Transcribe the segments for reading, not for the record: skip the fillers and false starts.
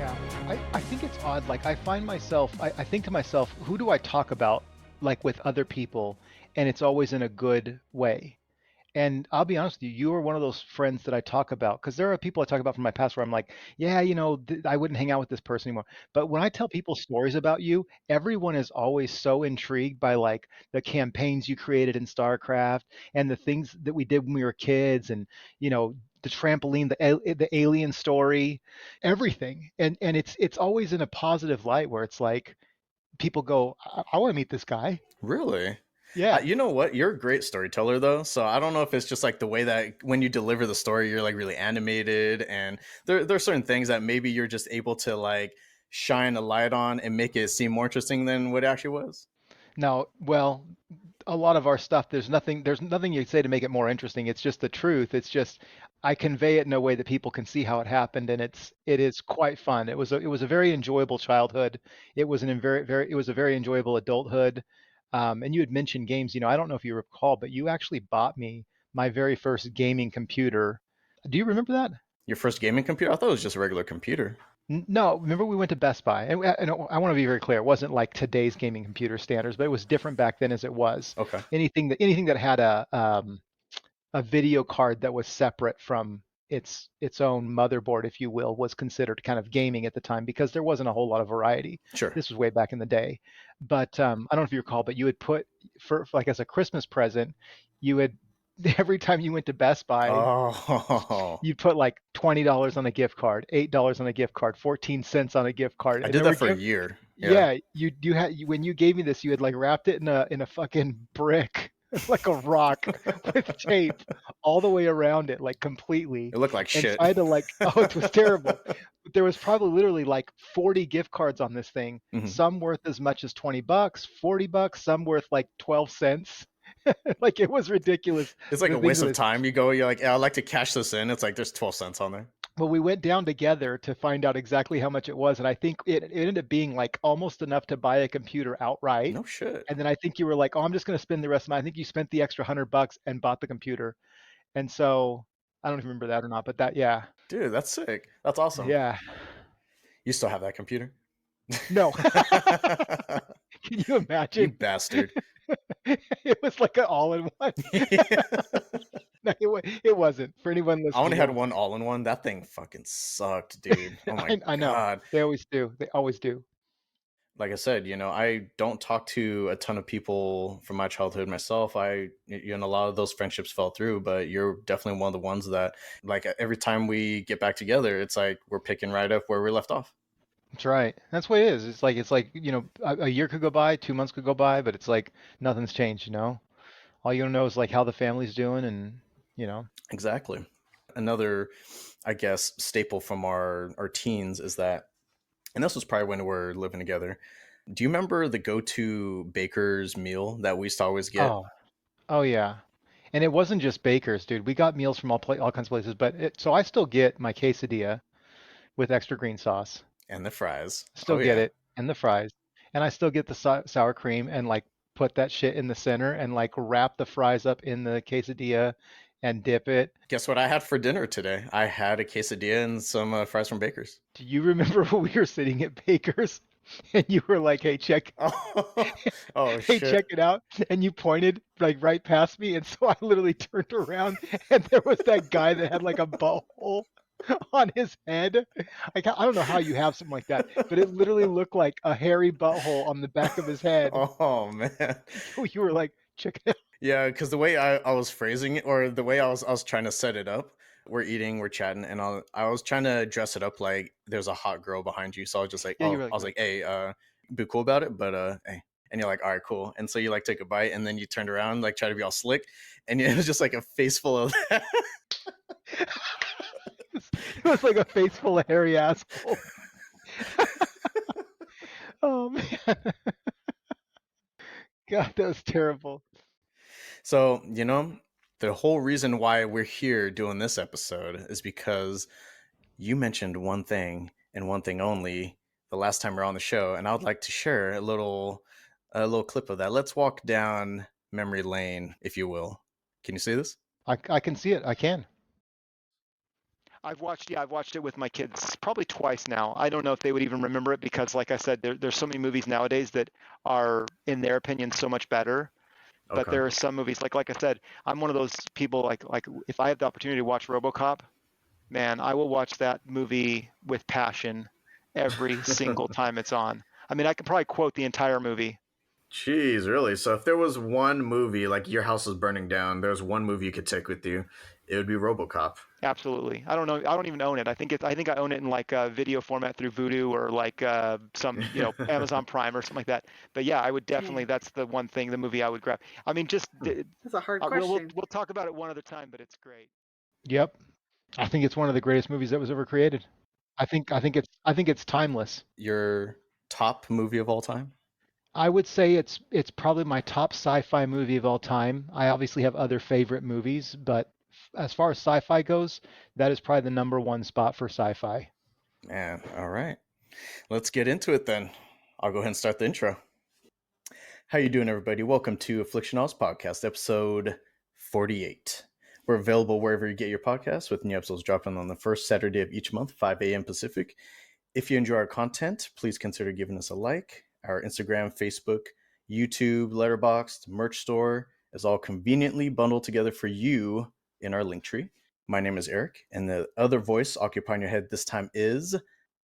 Yeah, I think it's odd. Like I find myself, I think to myself, who do I talk about like with other people? And it's always in a good way. And I'll be honest with you, you are one of those friends that I talk about because there are people I talk about from my past where I'm like, yeah, I wouldn't hang out with this person anymore. But when I tell people stories about you, everyone is always so intrigued by like the campaigns you created in StarCraft and the things that we did when we were kids, and you know, the trampoline, the alien story, everything. And it's always in a positive light where it's like people go, I want to meet this guy. Really? Yeah. You know what? You're a great storyteller, though. So I don't know if it's just like the way that when you deliver the story, you're like really animated, and there are certain things that maybe you're just able to like shine a light on and make it seem more interesting than what it actually was. Now, well, a lot of our stuff, there's nothing you say to make it more interesting. It's just the truth. It's just I convey it in a way that people can see how it happened, and it is quite fun. It was a very enjoyable childhood. It was a very enjoyable adulthood. And you had mentioned games. I don't know if you recall, but you actually bought me my very first gaming computer. Do you remember that? Your first gaming computer? I thought it was just a regular computer. No, remember we went to Best Buy, and I want to be very clear. It wasn't like today's gaming computer standards, but it was different back then as it was. Okay, Anything that had a video card that was separate from its own motherboard, if you will, was considered kind of gaming at the time because there wasn't a whole lot of variety. sure. This was way back in the day. But I don't know if you recall, but you had put for like as a Christmas present, you had every time you went to Best Buy, Oh, you put like $20 on a gift card, $8 on a gift card, 14 cents on a gift card, I and did there that were for a gift. year. Yeah, Yeah, when you gave me this, you had like wrapped it in a fucking brick, like a rock, with tape all the way around it, like completely. it looked like And so shit. I had to like, oh, it was terrible. But there was probably literally like 40 gift cards on this thing, Mhm. some worth as much as $20, $40, some worth like 12 cents. Like it was ridiculous, It's like the a things waste that of I time. You go, you're like, yeah, I'd like to cash this in. It's like there's 12 cents on there. Well, we went down together to find out exactly how much it was, and I think it ended up being like almost enough to buy a computer outright. No shit. And then I think you were like, "Oh, I'm just going to spend the rest of my." I think you spent the extra $100 and bought the computer. And so I don't even remember that or not, but that, yeah, Dude, that's sick. That's awesome. yeah, You still have that computer? no. Can you You imagine? bastard. It was like an all-in-one. No, it wasn't. For anyone I only listening, had one all in one. That thing fucking sucked, dude. Oh my I know God. they always do. They always do. Like I said, I don't talk to a ton of people from my childhood myself. A lot of those friendships fell through, but you're definitely one of the ones that, like, every time we get back together, it's like we're picking right up where we left off. That's right. That's what it is. It's like a year could go by, 2 months could go by, but it's like nothing's changed. All you know is like how the family's doing, and you know. Exactly. Another, I guess, staple from our teens is that, and this was probably when we were living together. Do you remember the go-to baker's meal that we used to always get? Oh, oh yeah. And it wasn't just bakers, dude. We got meals from all kinds of places, but so I still get my quesadilla with extra green sauce. And the fries. Still Oh get yeah. it, and the fries, and I still get the sour cream, and like put that shit in the center and like wrap the fries up in the quesadilla and dip it. Guess what I had for dinner today? I had a quesadilla and some fries from Baker's. Do you remember when we were sitting at Baker's and you were like, "Hey, check Oh, oh hey, check shit. it out." And you pointed like right past me. And so I literally turned around and there was that guy that had like a butthole on his head. I don't know how you have something like that, but it literally looked like a hairy butthole on the back of his head. Oh man. You were like, check it out. Yeah, because the way I was phrasing it, or the way I was trying to set it up, we're eating, we're chatting, and I was trying to dress it up like there's a hot girl behind you. So I was just like, Yeah, you oh, were I like, was like, hey, be cool about it, but hey. And you're like, all right, cool. And so you like take a bite, and then you turned around, like try to be all slick, and it was just like a face full of that. it was like a face full of hairy asshole. Oh man, God, that was terrible. So, the whole reason why we're here doing this episode is because you mentioned one thing and one thing only the last time we are on the show, and I would like to share a little clip of that. Let's walk down memory lane, if you will. Can you see this? I can see it. I can. I've watched it with my kids probably twice now. I don't know if they would even remember it because, like I said, there's so many movies nowadays that are, in their opinion, so much better. But Okay. there are some movies, like I said, I'm one of those people. Like if I have the opportunity to watch RoboCop, man, I will watch that movie with passion every single time it's on. I mean, I could probably quote the entire movie. Jeez, really? So if there was one movie, like your house is burning down, there's one movie you could take with you, it would be RoboCop. Absolutely. I don't know. I don't even own it. I think I own it in like a video format through Vudu or like some, Amazon Prime or something like that. But yeah, I would definitely. Damn, That's the one thing, the movie I would grab. I mean, just that's a hard we'll question. we'll talk about it one other time, but it's great. Yep. I think it's one of the greatest movies that was ever created. I think it's timeless. Your top movie of all time? I would say it's probably my top sci-fi movie of all time. I obviously have other favorite movies, but as far as sci-fi goes, that is probably the number one spot for sci-fi. Man, all right. Let's get into it then. I'll go ahead and start the intro. How you doing, everybody? Welcome to Afflixionados podcast, episode 48. We're available wherever you get your podcasts, with new episodes dropping on the first Saturday of each month, 5 a.m. Pacific. If you enjoy our content, please consider giving us a like. Our Instagram, Facebook, YouTube, Letterboxd, merch store is all conveniently bundled together for you in our link tree. My name is Eric, and the other voice occupying your head this time is,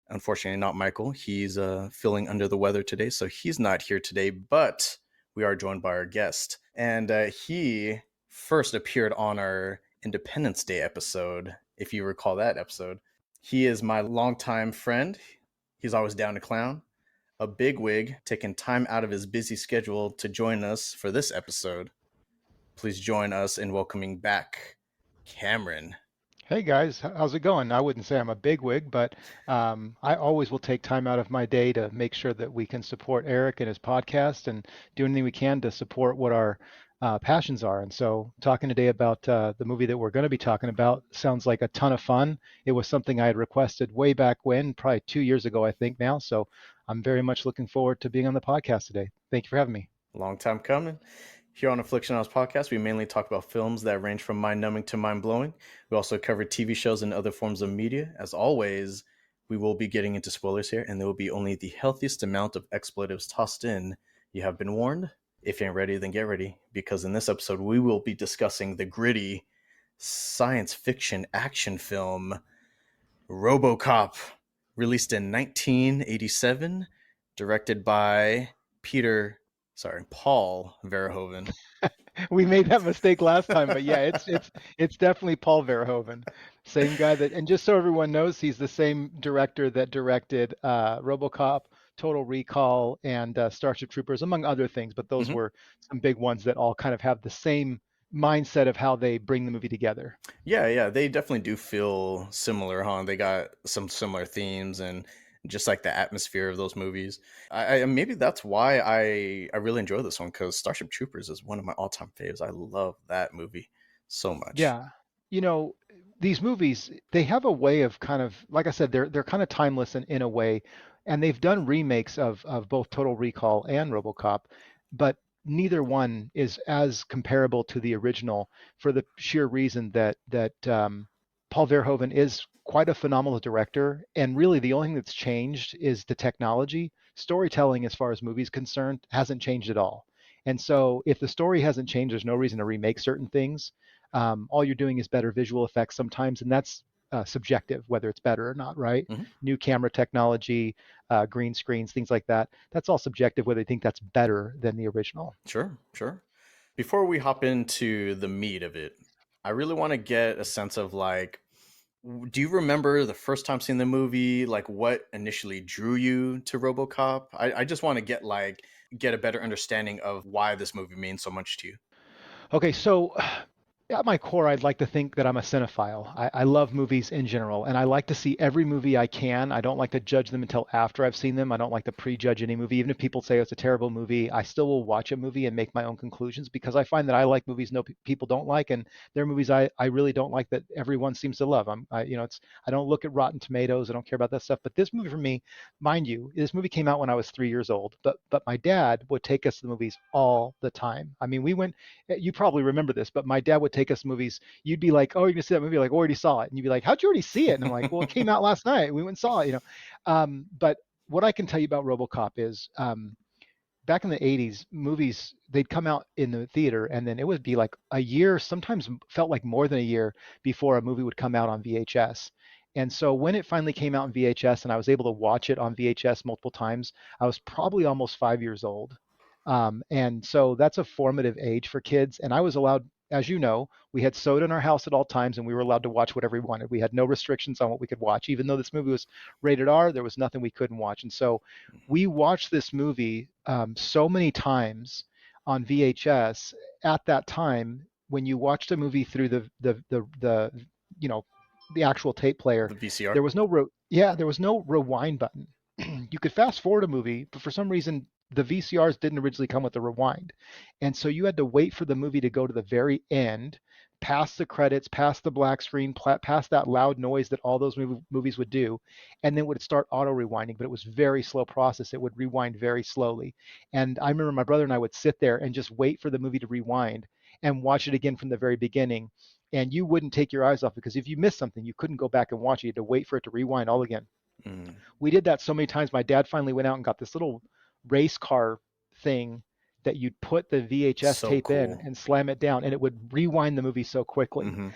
unfortunately, not Michael. He's feeling under the weather today, so he's not here today, but we are joined by our guest. And he first appeared on our Independence Day episode, if you recall that episode. He is my longtime friend. He's always down to clown. A bigwig taking time out of his busy schedule to join us for this episode. Please join us in welcoming back Cameron. Hey guys, how's it going? I wouldn't say I'm a bigwig, but I always will take time out of my day to make sure that we can support Eric and his podcast and do anything we can to support what our passions are. And so, talking today about the movie that we're going to be talking about sounds like a ton of fun. It was something I had requested way back when, probably 2 years ago, I think now. So, I'm very much looking forward to being on the podcast today. Thank you for having me. Long time coming. Here on Afflixionados podcast, we mainly talk about films that range from mind-numbing to mind-blowing. We also cover TV shows and other forms of media. As always, we will be getting into spoilers here, and there will be only the healthiest amount of expletives tossed in. You have been warned. If you ain't ready, then get ready, because in this episode, we will be discussing the gritty science fiction action film RoboCop, released in 1987, directed by Paul Verhoeven. We made that mistake last time, but yeah, it's definitely Paul Verhoeven, same guy that. And just so everyone knows, he's the same director that directed RoboCop, Total Recall, and Starship Troopers, among other things. But those Mm-hmm. were some big ones that all kind of have the same mindset of how they bring the movie together. Yeah, they definitely do feel similar, huh? They got some similar themes and just like the atmosphere of those movies. I maybe that's why I really enjoy this one, because Starship Troopers is one of my all-time faves. I love that movie so much. Yeah. You know, these movies, they have a way of kind of, like I said, they're kind of timeless in a way. And they've done remakes of both Total Recall and RoboCop, but neither one is as comparable to the original for the sheer reason that Paul Verhoeven is quite a phenomenal director. And really the only thing that's changed is the technology. Storytelling, as far as movies concerned, hasn't changed at all. And so if the story hasn't changed, there's no reason to remake certain things. All you're doing is better visual effects sometimes, and that's subjective, whether it's better or not, right? Hmm. New camera technology, green screens, things like that. That's all subjective, whether they think that's better than the original. Sure. Before we hop into the meat of it, I really want to get a sense of like, do you remember the first time seeing the movie? Like, what initially drew you to RoboCop? I just want to get a better understanding of why this movie means so much to you. Okay, so at my core, I'd like to think that I'm a cinephile. I love movies in general, and I like to see every movie I can. I don't like to judge them until after I've seen them. I don't like to prejudge any movie. Even if people say it's a terrible movie, I still will watch a movie and make my own conclusions because I find that I like movies people don't like, and there are movies I really don't like that everyone seems to love. I don't look at Rotten Tomatoes. I don't care about that stuff. But this movie for me, mind you, this movie came out when I was 3 years old, but my dad would take us to the movies all the time. I mean, we went. You probably remember this, but my dad would take us movies, you'd be like, "Oh, you're gonna see that movie?" Like, "Oh, I already saw it," and you'd be like, "How'd you already see it?" And I'm like, "Well, it came out last night. We went and saw it." But what I can tell you about RoboCop is, back in the 80s, movies, they'd come out in the theater and then it would be like a year, sometimes felt like more than a year before a movie would come out on VHS. And so when it finally came out in VHS and I was able to watch it on VHS multiple times, I was probably almost 5 years old. And so that's a formative age for kids. And I was allowed, as you know, we had soda in our house at all times and we were allowed to watch whatever we wanted. We had no restrictions on what we could watch. Even though this movie was rated R, there was nothing we couldn't watch. And so we watched this movie so many times on VHS at that time. When you watched a movie through the you know the actual tape player, The VCR. there was there was no rewind button. You could fast forward a movie, but for some reason the VCRs didn't originally come with a rewind, and so you had to wait for the movie to go to the very end, past the credits, past the black screen, past that loud noise that all those movies would do, and then it would start auto rewinding. But it was very slow process. It would rewind very slowly, and I remember my brother and I would sit there and just wait for the movie to rewind and watch it again from the very beginning. And you wouldn't take your eyes off, because if you missed something, you couldn't go back and watch it. You had to wait for it to rewind all again. Mm, We did that so many times. My dad finally went out and got this little race car thing that you'd put the VHS so tape in cool. and slam it down, and it would rewind the movie so quickly. Hmm.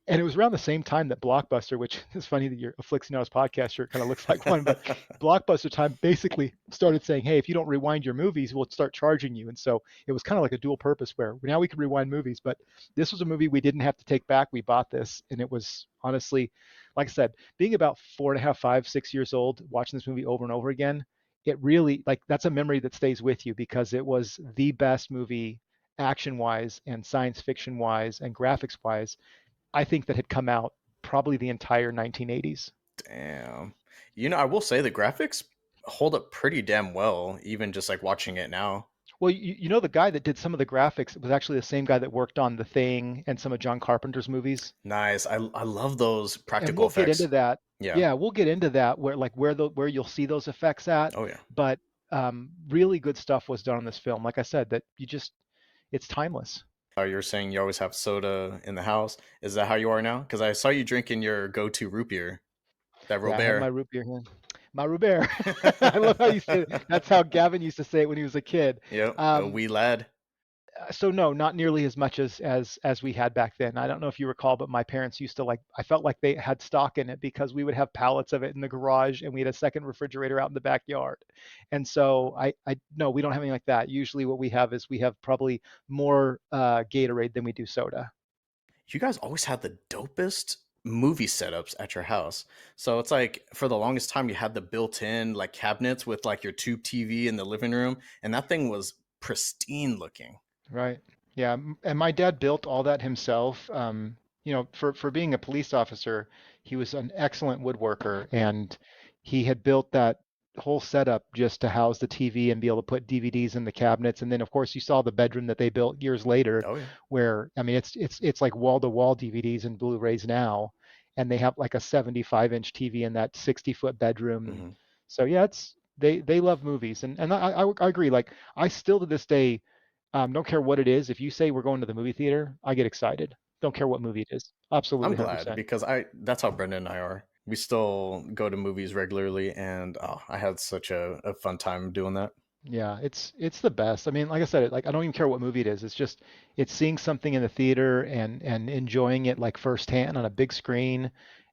And it was around the same time that Blockbuster, which is funny that your Aflixionados podcast shirt kind of looks like one, but Blockbuster time basically started saying, "Hey, if you don't rewind your movies, we'll start charging you." And so it was kind of like a dual purpose where now we can rewind movies, but this was a movie we didn't have to take back. We bought this, and it was honestly, like I said, being about 4.5, 5, 6 years old, watching this movie over and over again, it really, like, that's a memory that stays with you because it was the best movie action wise and science fiction wise and graphics wise, I think, that had come out probably the entire 1980s. Damn. I will say the graphics hold up pretty damn well, even just like watching it now. Well, the guy that did some of the graphics was actually the same guy that worked on The Thing and some of John Carpenter's movies. Nice. I love those And practical we'll get into effects. that. Yeah. Yeah, we'll get into that where you'll see those effects at. Oh yeah. But really good stuff was done on this film. Like I said, that it's timeless. You're saying you always have soda in the house. Is that how you are now? Because I saw you drinking your go-to root beer, that Yeah, I have my Robert. root beer here. My root beer. I love how you say it. That's how Gavin used to say it when he was a kid. Yep, a Um, wee lad. so no, not nearly as much as we had back then. I don't know if you recall, but my parents used to, like, I felt like they had stock in it because we would have pallets of it in the garage and we had a second refrigerator out in the backyard. And so I no, we don't have anything like that. Usually what we have is we have probably more Gatorade than we do soda. You guys always had the dopest movie setups at your house. So it's like for the longest time you had the built-in like cabinets with like your tube TV in the living room, and that thing was pristine looking. Right. Yeah. And my dad built all that himself. For being a police officer, he was an excellent woodworker, and he had built that whole setup just to house the TV and be able to put DVDs in the cabinets. And then, of course, you saw the bedroom that they built years later, Oh yeah. where, I mean, it's like wall-to-wall DVDs and Blu-rays now, and they have like a 75-inch TV in that 60-foot bedroom. And Hmm. so yeah, they love movies, and I agree. Like, I still to this day, don't care what it is. If you say we're going to the movie theater, I get excited. Don't care what movie it is. I'm Absolutely glad 100%. because I that's how Brendan and I are. We still go to movies regularly, and oh, I had such a fun time doing that. Yeah, it's the best. I mean, like I said, like, I don't even care what movie it is. It's seeing something in the theater and enjoying it like firsthand on a big screen,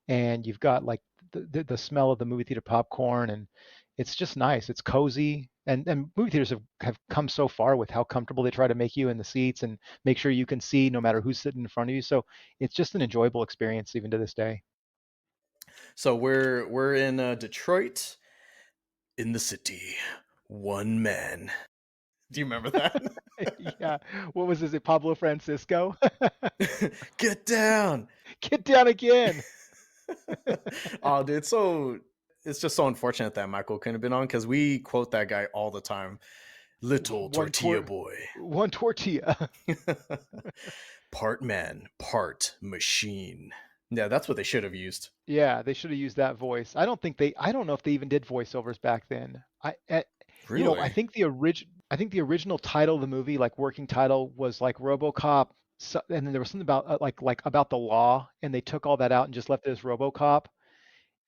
and you've got like the smell of the movie theater popcorn, and it's just nice. It's cozy, and movie theaters have come so far with how comfortable they try to make you in the seats and make sure you can see no matter who's sitting in front of you. So it's just an enjoyable experience even to this day. So we're in Detroit, in the city. One man. Do you remember that? Yeah, what was this? Pablo Francisco? Get down. Get down again. Oh, dude, it's just so unfortunate that Michael couldn't have been on because we quote that guy all the time. Little One tortilla tor boy. one tortilla. Part man, part machine. Yeah, that's what they should have used. Yeah, they should have used that voice. I don't know if they even did voiceovers back then. Really? I think the original title of the movie, like working title, was like RoboCop So, and then there was something about like about the law, and they took all that out and just left it as RoboCop,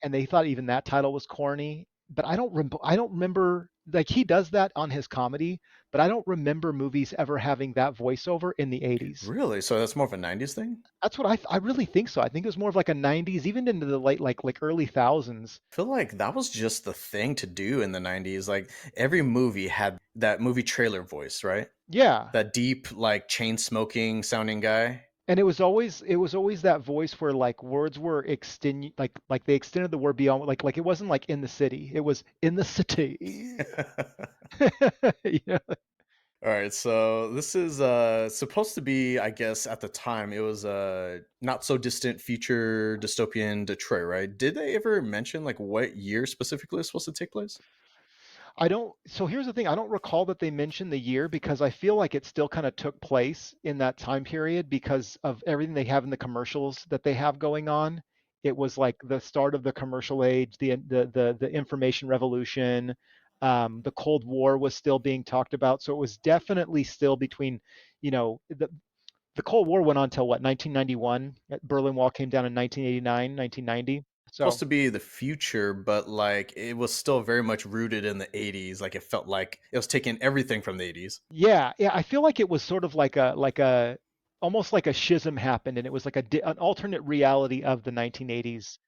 and they thought even that title was corny. But I don't remember like he does that on his comedy, but I don't remember movies ever having that voiceover in the 80s. Really? So that's more of a 90s thing? That's what I really think so. I think it was more of like a 90s, even into the late like early thousands. I feel like that was just the thing to do in the 90s. Like every movie had that movie trailer voice, right? Yeah. That deep, like chain smoking sounding guy. And it was always that voice where like words were like they extended the word beyond like it wasn't like in the city. It was in the city. You know? All right, so this is supposed to be, I guess, at the time it was not so distant future dystopian Detroit, right? Did they ever mention like what year specifically is supposed to take place? I don't, so here's the thing. I don't recall that they mentioned the year because I feel like it still kind of took place in that time period because of everything they have in the commercials that they have going on. It was like the start of the commercial age, the information revolution. The Cold War was still being talked about. So it was definitely still between, you know, the Cold War went on till what, 1991? Berlin Wall came down in 1989, 1990. Supposed So to be the future, but like it was still very much rooted in the 80s. Like it felt like it was taking everything from the 80s. yeah, yeah, I feel like it was sort of like a almost like a schism happened, and it was like an alternate reality of the 1980s.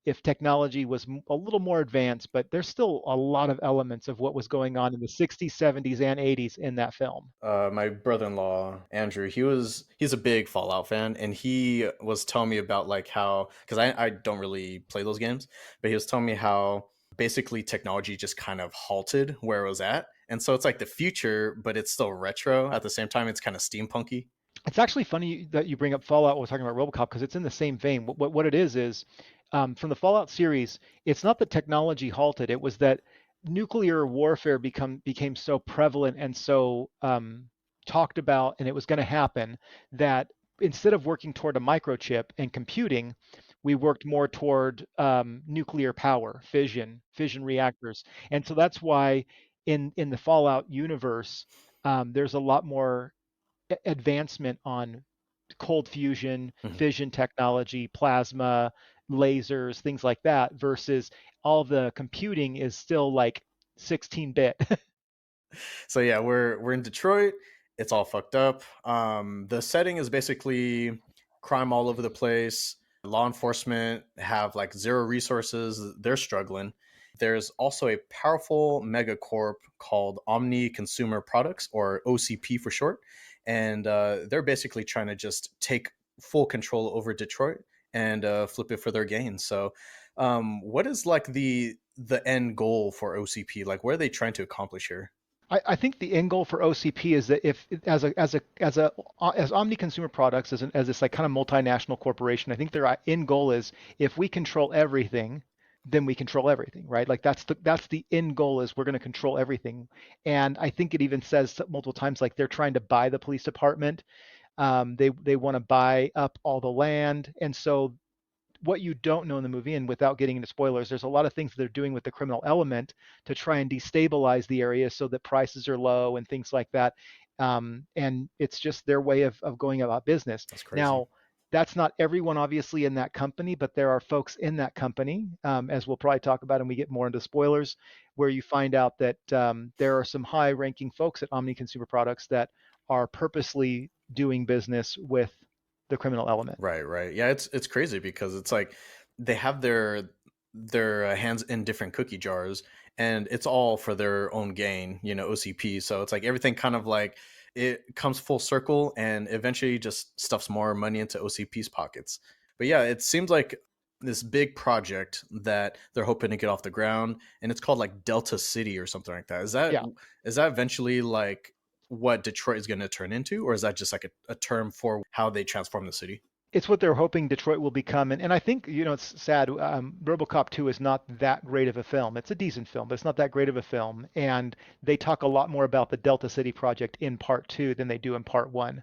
If technology was a little more advanced, but there's still a lot of elements of what was going on in the 60s, 70s, and 80s in that film. My brother-in-law Andrew, he's a big Fallout fan, and he was telling me about like how, because I don't really play those games, but he was telling me how basically technology just kind of halted where it was at, and so it's like the future, but it's still retro at the same time. It's kind of steampunky. It's actually funny that you bring up Fallout when we're talking about RoboCop because it's in the same vein. What it is from the Fallout series, it's not that technology halted. It was that nuclear warfare became so prevalent and so talked about, and it was going to happen that instead of working toward a microchip and computing, we worked more toward nuclear power, fission reactors, and so that's why in the Fallout universe, there's a lot more advancement on cold fusion, Mhm. fission technology, plasma, lasers, things like that, versus all the computing is still like 16-bit. So yeah, we're in Detroit. It's all fucked up. The setting is basically crime all over the place. Law enforcement have like zero resources. They're struggling. There's also a powerful megacorp called Omni Consumer Products, or OCP for short, and they're basically trying to just take full control over Detroit and flip it for their gain. So, what is like the end goal for OCP? Like, what are they trying to accomplish here? I think the end goal for OCP is that if as Omni Consumer Products as this like kind of multinational corporation, I think their end goal is if we control everything, then we control everything, right? Like that's the end goal is we're going to control everything. And I think it even says multiple times like they're trying to buy the police department. They want to buy up all the land, and so what you don't know in the movie, and without getting into spoilers, there's a lot of things they're doing with the criminal element to try and destabilize the area so that prices are low and things like that. And it's just their way of going about business. That's crazy. Now, that's not everyone obviously in that company, but there are folks in that company, as we'll probably talk about when we get more into spoilers, where you find out that there are some high-ranking folks at Omni Consumer Products that are purposely doing business with the criminal element. Right, right. Yeah, it's crazy because it's like they have their hands in different cookie jars, and it's all for their own gain, OCP. So it's like everything kind of like it comes full circle and eventually just stuffs more money into OCP's pockets. But yeah, it seems like this big project that they're hoping to get off the ground, and it's called like Delta City or something like that. Yeah. Is that eventually like what Detroit is going to turn into, or is that just like a term for how they transform the city? It's what they're hoping Detroit will become. And I think, it's sad. RoboCop 2 is not that great of a film. It's a decent film, but it's not that great of a film. And they talk a lot more about the Delta City project in part 2 than they do in part 1.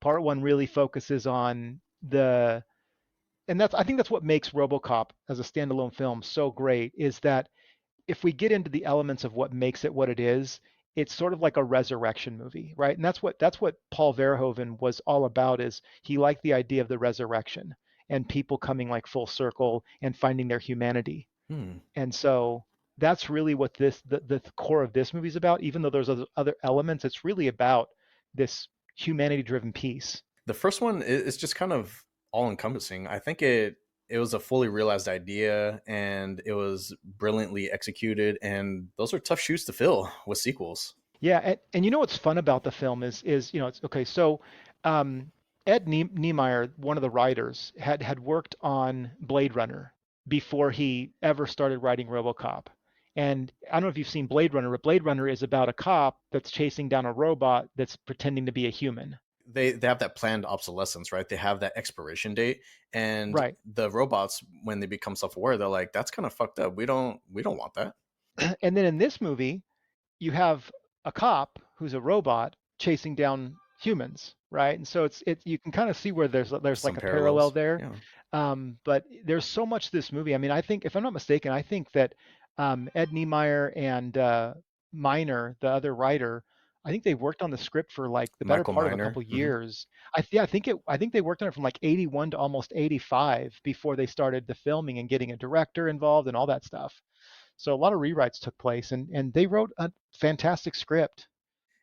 Part 1 really focuses on and I think that's what makes RoboCop as a standalone film so great is that if we get into the elements of what makes it what it is, it's sort of like a resurrection movie, right? And that's what Paul Verhoeven was all about. Is he liked the idea of the resurrection and people coming like full circle and finding their humanity. Hmm. And so that's really what the core of this movie is about. Even though there's other elements, it's really about this humanity driven piece. The first one is just kind of all encompassing. I think it was a fully realized idea and it was brilliantly executed, and those are tough shoes to fill with sequels. Yeah, and you know what's fun about the film is it's okay. So um, Ed Niemeyer, one of the writers, had worked on Blade Runner before he ever started writing RoboCop. And I don't know if you've seen Blade Runner, but Blade Runner is about a cop that's chasing down a robot that's pretending to be a human. They have that planned obsolescence, right? They have that expiration date, and Right. the robots, when they become self-aware, they're like, "That's kind of fucked up. We don't want that." And then in this movie, you have a cop who's a robot chasing down humans, right? And so it you can kind of see where there's like Some a parallel parallels, there. yeah. But there's so much to this movie. I mean, I think if I'm not mistaken, I think that Ed Niemeyer and Miner, the other writer, I think they worked on the script for like the better Michael part of a Miner. couple years. I think they worked on it from like 81 to almost 85 before they started the filming and getting a director involved and all that stuff. So a lot of rewrites took place, and they wrote a fantastic script.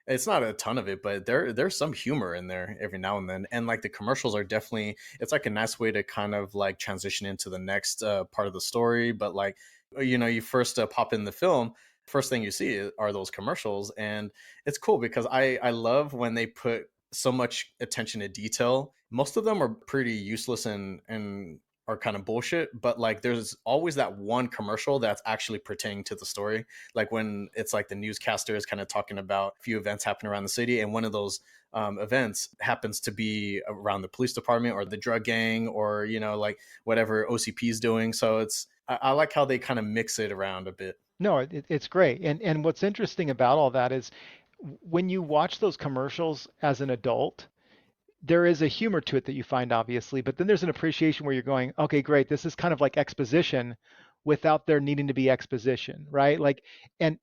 It's not a ton of it, but there's some humor in there every now and then, and like the commercials are definitely, it's like a nice way to kind of like transition into the next part of the story. But like, you first pop in the film, first thing you see are those commercials, and it's cool because I love when they put so much attention to detail. Most of them are pretty useless and are kind of bullshit, but like there's always that one commercial that's actually pertaining to the story, like when it's like the newscaster is kind of talking about a few events happening around the city, and one of those events happens to be around the police department or the drug gang, or like whatever OCP is doing. So I like how they kind of mix it around a bit. No, it's great. And what's interesting about all that is when you watch those commercials as an adult, there is a humor to it that you find obviously, but then there's an appreciation where you're going, okay, great, this is kind of like exposition without there needing to be exposition, right? Like, and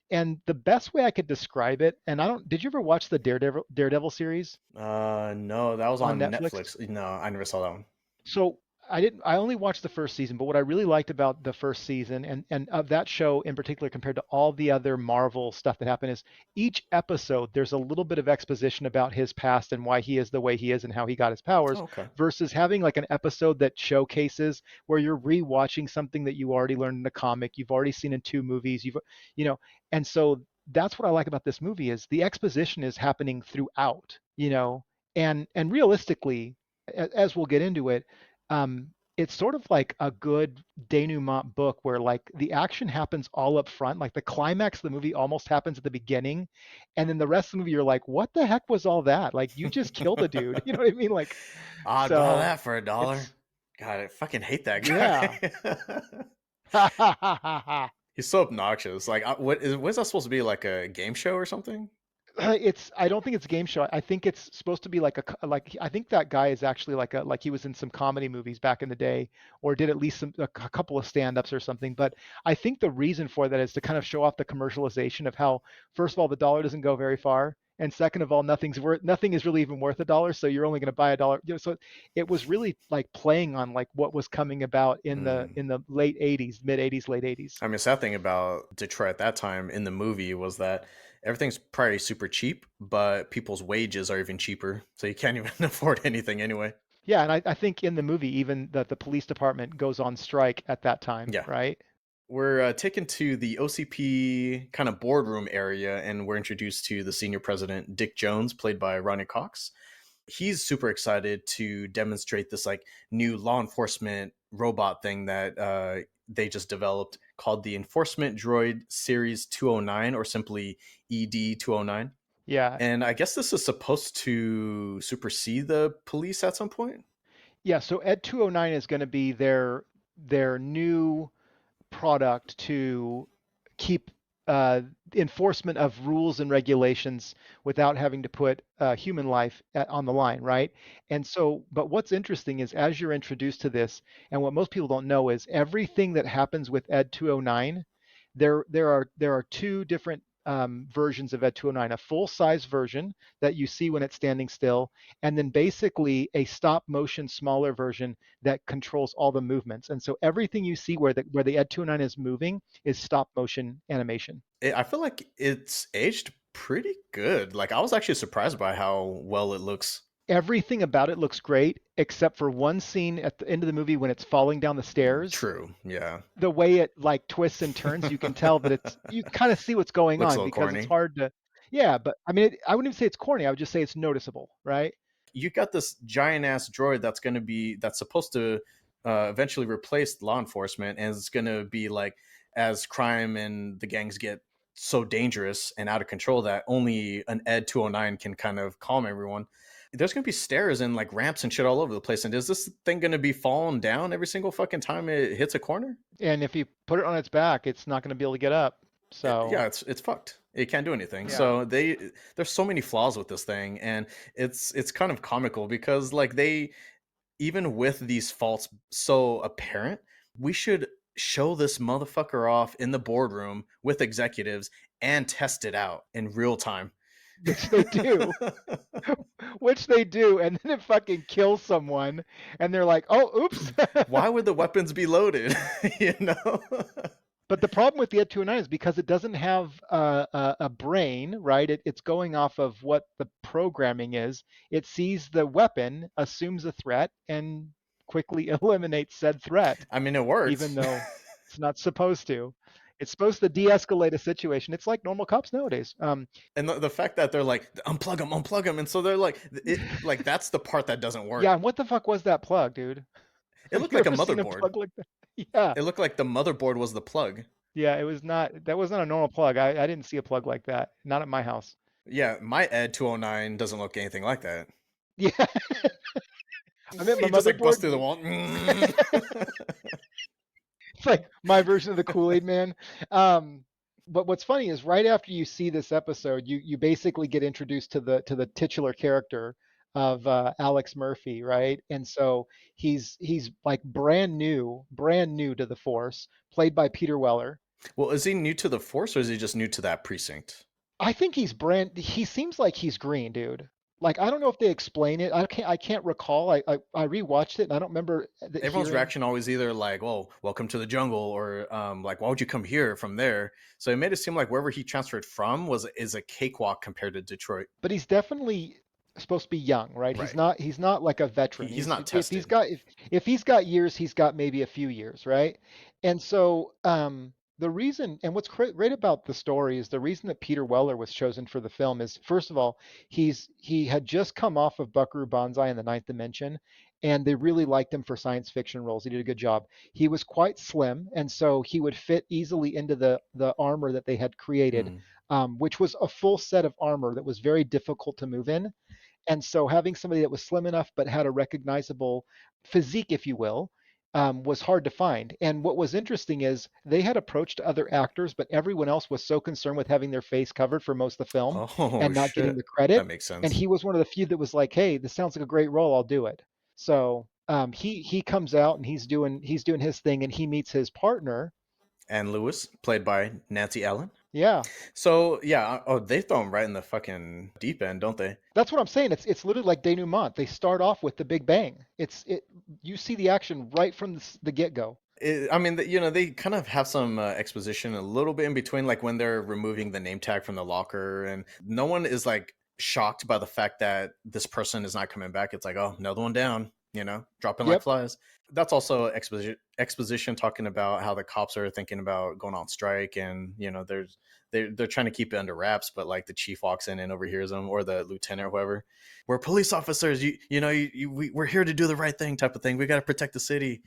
the best way I could describe it, and I don't, did you ever watch the Daredevil series No, that was on on Netflix? Netflix. No, I never saw that one. So I only watched the first season, but what I really liked about the first season and of that show in particular compared to all the other Marvel stuff that happened is each episode there's a little bit of exposition about his past and why he is the way he is and how he got his powers Oh, okay. versus having like an episode that showcases where you're rewatching something that you already learned in the comic, you've already seen in two movies, you know, and so that's what I like about this movie is the exposition is happening throughout, and realistically as we'll get into it, it's sort of like a good denouement book where like the action happens all up front, like the climax of the movie almost happens at the beginning, and then the rest of the movie you're like, what the heck was all that? Like you just killed a dude, you know what I mean? Like, I'd buy so that for $1. it's God, I fucking hate that yeah. guy. He's so obnoxious. Like, what's that supposed to be? Like a game show or something? It's I don't think it's a game show. I think it's supposed to be like like I think that guy is actually like he was in some comedy movies back in the day or did at least a couple of stand-ups or something. But I think the reason for that is to kind of show off the commercialization of how first of all the dollar doesn't go very far, and second of all nothing is really even worth a dollar, so you're only going to buy a dollar. So it was really like playing on like what was coming about in the Mm. in the late 80s, mid 80s, late 80s. I mean, sad thing about Detroit at that time in the movie was that everything's probably super cheap, but people's wages are even cheaper, so you can't even afford anything anyway. Yeah, and I think in the movie even that the police department goes on strike at that time, Yeah. right? We're taken to the OCP kind of boardroom area, and we're introduced to the senior president, Dick Jones, played by Ronnie Cox. He's super excited to demonstrate this like new law enforcement robot thing that they just developed called the Enforcement Droid Series 209, or simply ED 209. Yeah, And I guess this is supposed to supersede the police at some point. yeah. So Ed 209 is going to be their new product to keep enforcement of rules and regulations without having to put human life on the line, right? And so, but what's interesting is as you're introduced to this, and what most people don't know is everything that happens with Ed 209, there are two different versions of Ed 209, a full size version that you see when it's standing still, and then basically a stop motion smaller version that controls all the movements. And so everything you see where the Ed 209 is moving is stop motion animation. I feel like it's aged pretty good. Like I was actually surprised by how well it looks. Everything about it looks great except for one scene at the end of the movie when it's falling down the stairs. True. Yeah. The way it like twists and turns, you can tell that it's you kind of see what's going Looks a on little because it's corny. hard to. Yeah, but I mean, I wouldn't even say it's corny. I would just say it's noticeable, right? You got this giant ass droid that's supposed to eventually replace law enforcement, and it's gonna be like as crime and the gangs get so dangerous and out of control that only an Ed 209 can kind of calm everyone. There's gonna be stairs and like ramps and shit all over the place. And is this thing gonna be falling down every single fucking time it hits a corner? And if you put it on its back, it's not going to be able to get up. Yeah, So, it's fucked. It can't do anything. yeah. So there's so many flaws with this thing, and it's kind of comical because like they even with these faults so apparent, we should show this motherfucker off in the boardroom with executives and test it out in real time. Which they do. Which they do, and then it fucking kills someone, and they're like, "Oh, oops." Why would the weapons be loaded? you know? But the problem with the Ed 209 is because it doesn't have a brain, right? It's going off of what the programming is. It sees the weapon, assumes a threat, and quickly eliminates said threat, I mean, it even works. though it's not supposed to. It's supposed to de-escalate a situation. It's like normal cops nowadays. And the fact that they're like unplug them, and so they're like like that's the part that doesn't work. Yeah, and what the fuck was that plug, dude? It Have looked you like a ever seen a motherboard. plug like that? Yeah. It looked like the motherboard was the plug. Yeah, it was not, that was not a normal plug. I didn't see a plug like that. Not at my house. Yeah, my Ed 209 doesn't look anything like that. Yeah. I meant my He just like busts motherboard. through the wall. It's like my version of the Kool-Aid man. But what's funny is right after you see this episode, you basically get introduced to the titular character of Alex Murphy, right? And so he's like brand new to the Force, played by Peter Weller. Well, is he new to the Force or is he just new to that precinct? I think he seems like he's green, dude. Like I don't know if they explain it. I can't recall. I rewatched it and I don't remember Everyone's hearing. reaction always either like, "Oh, welcome to the jungle," or like, "Why would you come here from there?" So it made it seem like wherever he transferred from was is a cakewalk compared to Detroit. But he's definitely supposed to be young, right? He's Right. not he's not like a veteran. He's He's not if he's tested. got if he's got years, he's got maybe a few years, right? And so the reason and what's great about the story is the reason that Peter Weller was chosen for the film is first of all, he had just come off of Buckaroo Banzai in the Ninth Dimension, and they really liked him for science fiction roles. He did a good job. He was quite slim, and so he would fit easily into the armor that they had created, Hmm. which was a full set of armor that was very difficult to move in. And so having somebody that was slim enough but had a recognizable physique, if you will, was hard to find. And what was interesting is they had approached other actors, but everyone else was so concerned with having their face covered for most of the film Oh and not getting shit, the credit. that makes And sense. he was one of the few that was like, "Hey, this sounds like a great role. I'll do it." So he comes out and he's doing his thing, and he meets his partner. And Lewis, played by Nancy Allen. Yeah, So yeah, oh, they throw him right in the fucking deep end, don't they? that's what I'm saying. It's literally like denouement. They start off with the big bang. You see the action right from the get go. I mean, you know, they kind of have some exposition a little bit in between, like when they're removing the name tag from the locker, and no one is like shocked by the fact that this person is not coming back. It's like, oh, another one down, you know, dropping like Yep. flies. That's also exposition talking about how the cops are thinking about going on strike, and you know, they're trying to keep it under wraps, but like the chief walks in and overhears them, or the lieutenant or whoever. We're police officers, we're here to do the right thing, type of thing. We got to protect the city,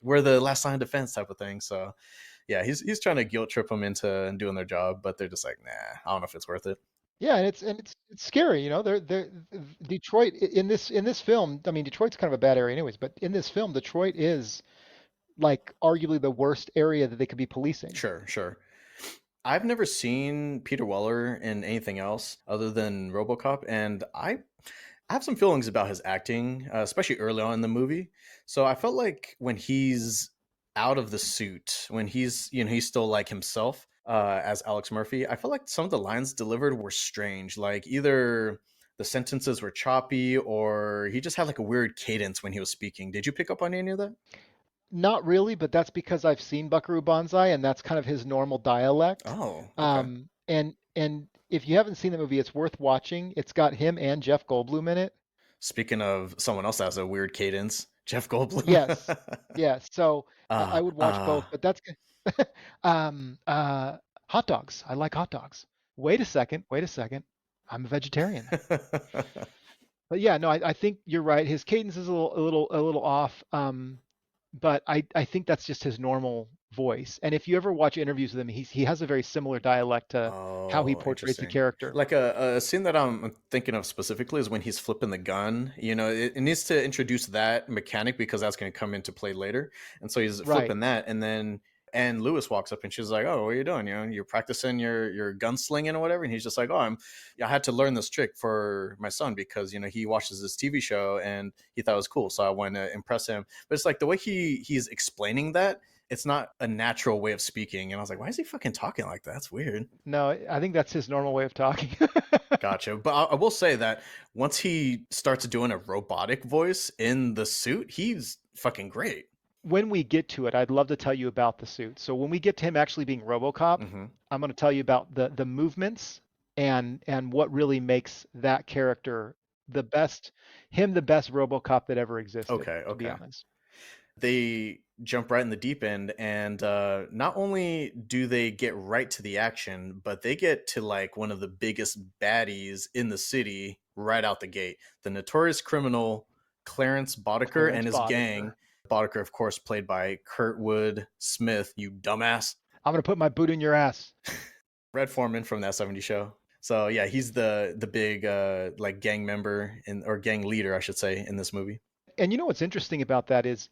we're the last line of defense, type of thing. So yeah, he's trying to guilt trip them into doing their job, but they're just like, nah, I don't know if it's worth it. Yeah, and it's scary. They're Detroit in this film. I mean, Detroit's kind of a bad area, anyways. But in this film, Detroit is like arguably the worst area that they could be policing. Sure, sure. I've never seen Peter Weller in anything else other than RoboCop, and I have some feelings about his acting, especially early on in the movie. So I felt like when he's out of the suit, when he's, you know, he's still like himself. as Alex Murphy, I felt like some of the lines delivered were strange. Like either the sentences were choppy or he just had like a weird cadence when he was speaking. Did you pick up on any of that? Not really, but that's because I've seen Buckaroo Banzai, and that's kind of his normal dialect. Oh, okay. And if you haven't seen the movie, it's worth watching. It's got him and Jeff Goldblum in it. Speaking of someone else that has a weird cadence, Jeff Goldblum. Yes, yes. So I uh, would watch uh. both, but that's um hot dogs. I like hot dogs. Wait a second, wait a second. I'm a vegetarian. But yeah, no, I think you're right. His cadence is a little off. But I think that's just his normal voice. And if you ever watch interviews with him, he has a very similar dialect to how he Oh, portrays the interesting. character. Like a scene that I'm thinking of specifically is when he's flipping the gun. You know, it needs to introduce that mechanic because that's going to come into play later. And so he's Right. flipping that, and then and Lewis walks up and she's like, "Oh, what are you doing? You know, you're practicing your gunslinging or whatever." And he's just like, "Oh, I had to learn this trick for my son because you know he watches this TV show and he thought it was cool, so I wanted to impress him." But it's like the way he's explaining that it's not a natural way of speaking. And I was like, why is he fucking talking like that? That's weird. No, I think that's his normal way of talking. Gotcha. But I will say that once he starts doing a robotic voice in the suit, he's fucking great. When we get to it, I'd love to tell you about the suit. So when we get to him actually being RoboCop, Hmm. I'm going to tell you about the movements and what really makes that character the best, him the best RoboCop that ever existed, Okay, to be okay. honest. They jump right in the deep end, and not only do they get right to the action, but they get to like one of the biggest baddies in the city right out the gate. The notorious criminal Clarence Boddicker and Clarence his gang. Boddicker. Boddicker, of course, played by Kurtwood Smith, you dumbass. I'm going to put my boot in your ass. Red Foreman from that 70s show. So yeah, he's the big like gang member in or gang leader, I should say, in this movie. And you know what's interesting about that is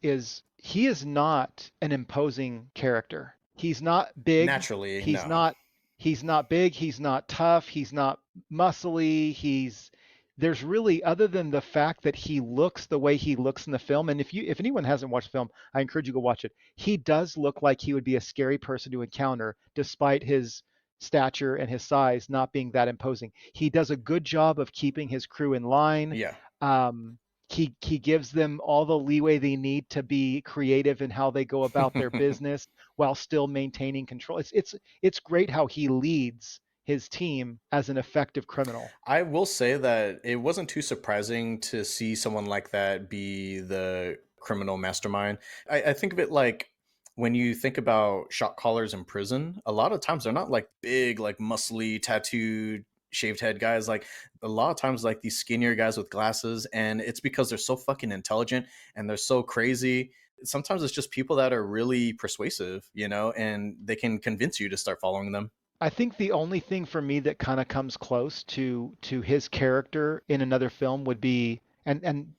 he is not an imposing character. He's not big. Naturally, He's no. not he's not big, he's not tough, he's not muscly. He's there's really other than the fact that he looks the way he looks in the film, and if anyone hasn't watched the film, I encourage you to go watch it. He does look like he would be a scary person to encounter despite his stature and his size not being that imposing. He does a good job of keeping his crew in line. Yeah. Um, he gives them all the leeway they need to be creative in how they go about their business while still maintaining control. It's great how he leads his team as an effective criminal. I will say that it wasn't too surprising to see someone like that be the criminal mastermind. I think of it like when you think about shot callers in prison, a lot of times they're not like big, like muscly, tattooed, shaved head guys. Like a lot of times, like these skinnier guys with glasses, and it's because they're so fucking intelligent and they're so crazy. Sometimes it's just people that are really persuasive, you know, and they can convince you to start following them. I think the only thing for me that kind of comes close to his character in another film would be and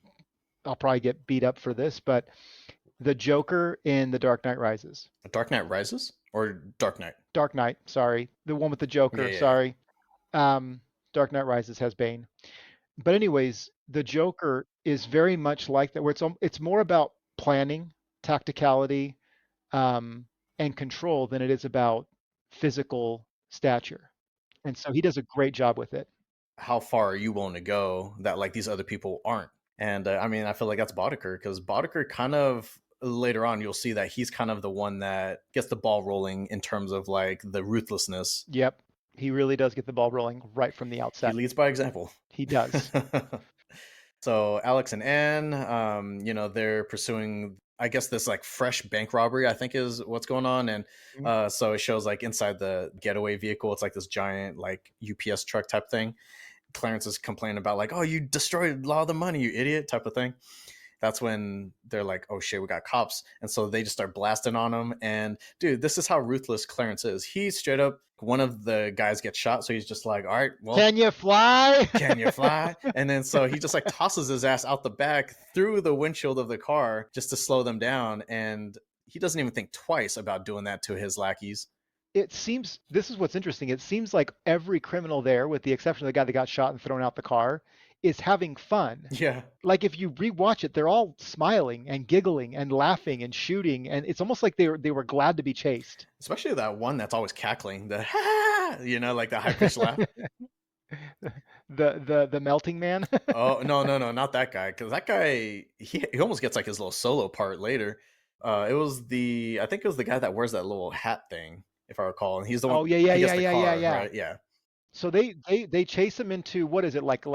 I'll probably get beat up for this, but the Joker in The Dark Knight Rises. Dark Knight Rises or Dark Knight? Dark Knight, sorry. The one with the Yeah, Joker, yeah, yeah. sorry. Dark Knight Rises has Bane. But anyways, the Joker is very much like that, where it's more about planning, tacticality, um, and control than it is about physical stature. And so he does a great job with it. How far are you willing to go that like these other people aren't? And I mean, I feel like that's Boddicker because Boddicker kind of later on you'll see that he's kind of the one that gets the ball rolling in terms of like the ruthlessness. Yep, he really does get the ball rolling right from the He outset. leads by example. He does. So Alex and Anne, you know, they're pursuing, I guess, this like fresh bank robbery, I think is what's going on. And Mhm. so it shows like inside the getaway vehicle, it's like this giant like UPS truck type thing. Clarence is complaining about like, oh, you destroyed a lot of the money, you idiot, type of thing. That's when they're like, oh shit, we got cops. And so they just start blasting on him. And dude, this is how ruthless Clarence is. He straight up, one of the guys gets shot. So he's just like, all right, well, Can you fly? can you fly? And then so he just like tosses his ass out the back through the windshield of the car just to slow them down. And he doesn't even think twice about doing that to his lackeys. It seems this is what's interesting. It seems like every criminal there, with the exception of the guy that got shot and thrown out the car, is having fun. Yeah. Like if you rewatch it, they're all smiling and giggling and laughing and shooting, and it's almost like they were glad to be chased. Especially that one that's always cackling, the ha, like the high pitched laugh. The melting man. Oh no, no, no, not that guy. Because that guy, he almost gets like his little solo part later. It was I think it was the guy that wears that little hat thing, if I recall, and he's the one Oh yeah, yeah, he gets yeah, the yeah, yeah, car, yeah. right? Yeah, So they chase him into what is it like a